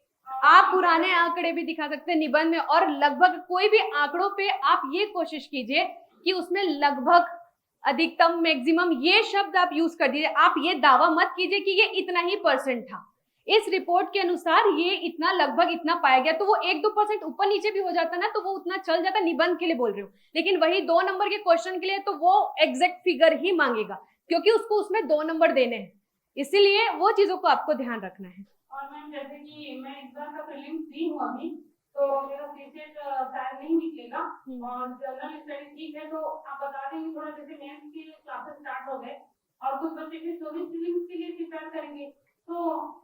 आप पुराने आंकड़े भी दिखा सकते हैं निबंध में, और लगभग कोई भी आंकड़ों पे आप ये कोशिश कीजिए कि उसमें लगभग, अधिकतम, मैक्सिमम ये शब्द आप यूज कर दीजिए। आप ये दावा मत कीजिए कि ये इतना ही परसेंट था, इस रिपोर्ट के अनुसार ये इतना, लगभग इतना पाया गया, तो वो 1-2% ऊपर नीचे भी हो जाता ना तो वो उतना चल जाता। निबंध के लिए बोल रही हूँ, लेकिन वही 2 नंबर के क्वेश्चन के लिए तो वो एग्जैक्ट फिगर ही मांगेगा, क्योंकि उसको उसमें 2 नंबर देने हैं, इसीलिए वो चीजों को आपको ध्यान रखना है। और मैम जैसे कि मैं एग्जाम का प्रीलिम्स दी हूँ अभी, तो मेरा सीसेट शायद नहीं निकलेगा और जनरल स्टडी ठीक है, तो आप बता देंगे थोड़ा, जैसे मेंस की क्लासेस स्टार्ट हो गए और कुछ बच्चे फिर 24 प्रीलिम्स के लिए प्रिपेयर करेंगे, तो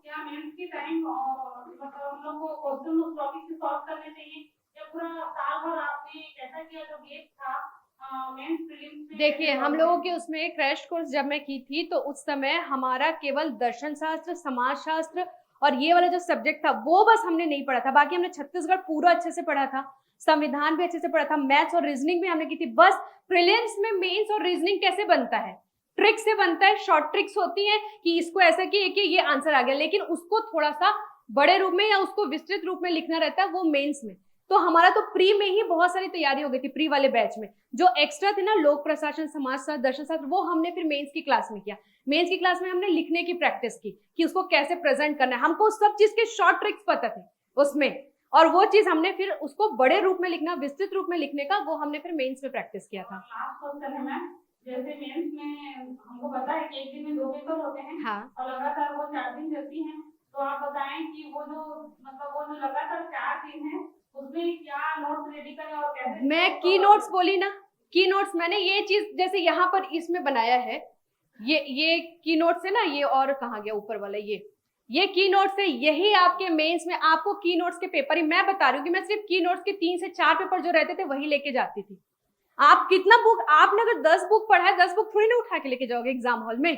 क्या मेंस की टाइम मतलब हम लोग को क्वेश्चन उस टॉपिक से सॉल्व करने चाहिए या पूरा साल भर आपने ऐसा किया जो गेप था मेंस प्रीलिम्स में? देखिए, हम लोगों के उसमें क्रैश कोर्स जब मैं की थी तो उस समय हमारा केवल दर्शन शास्त्र, समाज शास्त्र और ये वाला जो सब्जेक्ट था वो बस हमने नहीं पढ़ा था, बाकी हमने छत्तीसगढ़ पूरा अच्छे से पढ़ा था, संविधान भी अच्छे से पढ़ा था, मैथ्स और रीजनिंग भी हमने की थी। बस प्रीलिम्स में मेंस और रीजनिंग कैसे बनता है, ट्रिक से बनता है, शॉर्ट ट्रिक्स होती हैं कि इसको ऐसा किए कि ये आंसर आ गया, लेकिन उसको थोड़ा सा बड़े रूप में या उसको विस्तृत रूप में लिखना रहता है, वो मेंस में। तो हमारा तो प्री में ही बहुत सारी तैयारी हो गई थी, प्री वाले बैच में जो एक्स्ट्रा थे ना, लोक प्रशासन, समाज शास्त्र, दर्शन शास्त्र, वो हमने फिर मेंस की क्लास में किया। मेंस की क्लास में हमने लिखने की प्रैक्टिस की कि उसको कैसे प्रेजेंट करना है, हमको सब चीज के शॉर्ट ट्रिक्स पता थे उसमें, और वो चीज हमने फिर उसको बड़े रूप में लिखना, विस्तृत रूप में लिखने का, वो हमने फिर मेंस में प्रैक्टिस किया था। लास्ट क्वेश्चन है मैम, जैसे मेंस में हमको पता है कि एक दिन में 2 पेपर होते हैं, हाँ, और लगातार वो 4 दिन चलती हैं, तो आप बताएं कि वो जो मतलब वो जो लगातार 4 दिन है उसमें क्या नोट्स रेडी करें और कैसे? मैं की नोट्स बोली ना, की नोट्स मैंने ये चीज जैसे यहाँ पर इसमें बनाया है, ये की नोट्स है ना, ये और कहाँ गया ऊपर वाला, ये की नोट्स है, यही आपके मेंस में आपको की नोट्स के पेपर ही मैं बता रही हूँ कि मैं सिर्फ की नोट्स के 3 से 4 पेपर जो रहते थे वही लेके जाती थी। आप कितना बुक, आपने अगर 10 बुक पढ़ा है, 10 बुक थोड़ी ना उठा के लेके जाओगे एग्जाम हॉल में।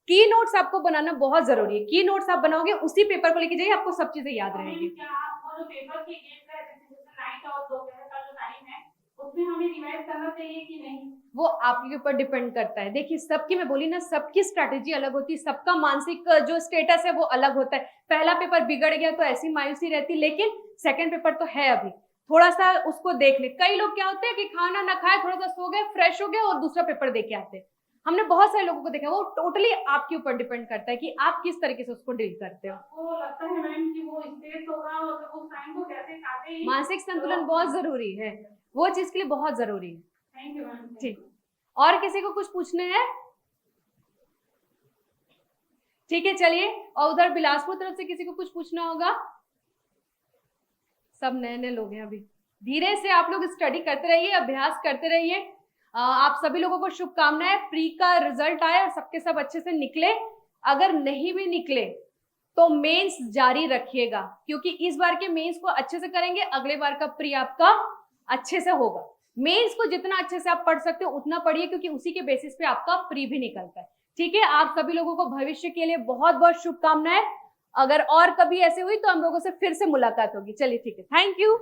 की नोट्स आपको बनाना बहुत जरूरी है, की नोट्स आप बनाओगे उसी पेपर को लेके जाइए, आपको सब चीजें याद रहेंगी। क्या आप वो जो पेपर के गेट है जैसे नाइट और दोपहर का जो टाइम है उसमें हमें रिवाइज करना चाहिए कि नहीं? वो आपके ऊपर डिपेंड करता है। देखिए, सबकी, मैं बोली ना, सबकी स्ट्रैटेजी अलग होती है, सबका मानसिक जो स्टेटस है वो अलग होता है। पहला पेपर बिगड़ गया तो ऐसी मायूसी रहती, लेकिन सेकंड पेपर तो है अभी, थोड़ा सा उसको देख ले। कई लोग क्या होते हैं कि खाना ना खाए, थोड़ा सा सो गए, फ्रेश हो गए और दूसरा पेपर दे के आते हैं। हमने बहुत सारे लोगों को देखा, वो टोटली आपके ऊपर डिपेंड करता है कि आप किस तरीके से उसको डील करते हो। वो लगता है मैम कि वो स्ट्रेस होगा और तो उस टाइम को कैसे काटे ही। मानसिक संतुलन बहुत जरूरी है, वो चीज के लिए बहुत जरूरी है। Thank you ma'am. ठीक, और किसी को कुछ पूछना है? ठीक है, चलिए। और उधर बिलासपुर तरफ से किसी को कुछ पूछना होगा? सब नए नए लोग हैं अभी। धीरे से आप लोग स्टडी करते रहिए, अभ्यास करते रहिए। आप सभी लोगों को शुभकामनाएं, प्री का रिजल्ट आए और सबके सब अच्छे से निकले। अगर नहीं भी निकले तो मेंस जारी रखिएगा, क्योंकि इस बार के मेंस को अच्छे से करेंगे, अगले बार का प्री आपका अच्छे से होगा। मेंस को जितना अच्छे से आप पढ़ सकते हो उतना पढ़िए, क्योंकि उसी के बेसिस पे आपका प्री भी निकलता है। ठीक है, आप सभी लोगों को भविष्य के लिए बहुत बहुत शुभकामनाएं। अगर और कभी ऐसे हुई तो हम लोगों से फिर से मुलाकात होगी। चलिए, ठीक है, थैंक यू।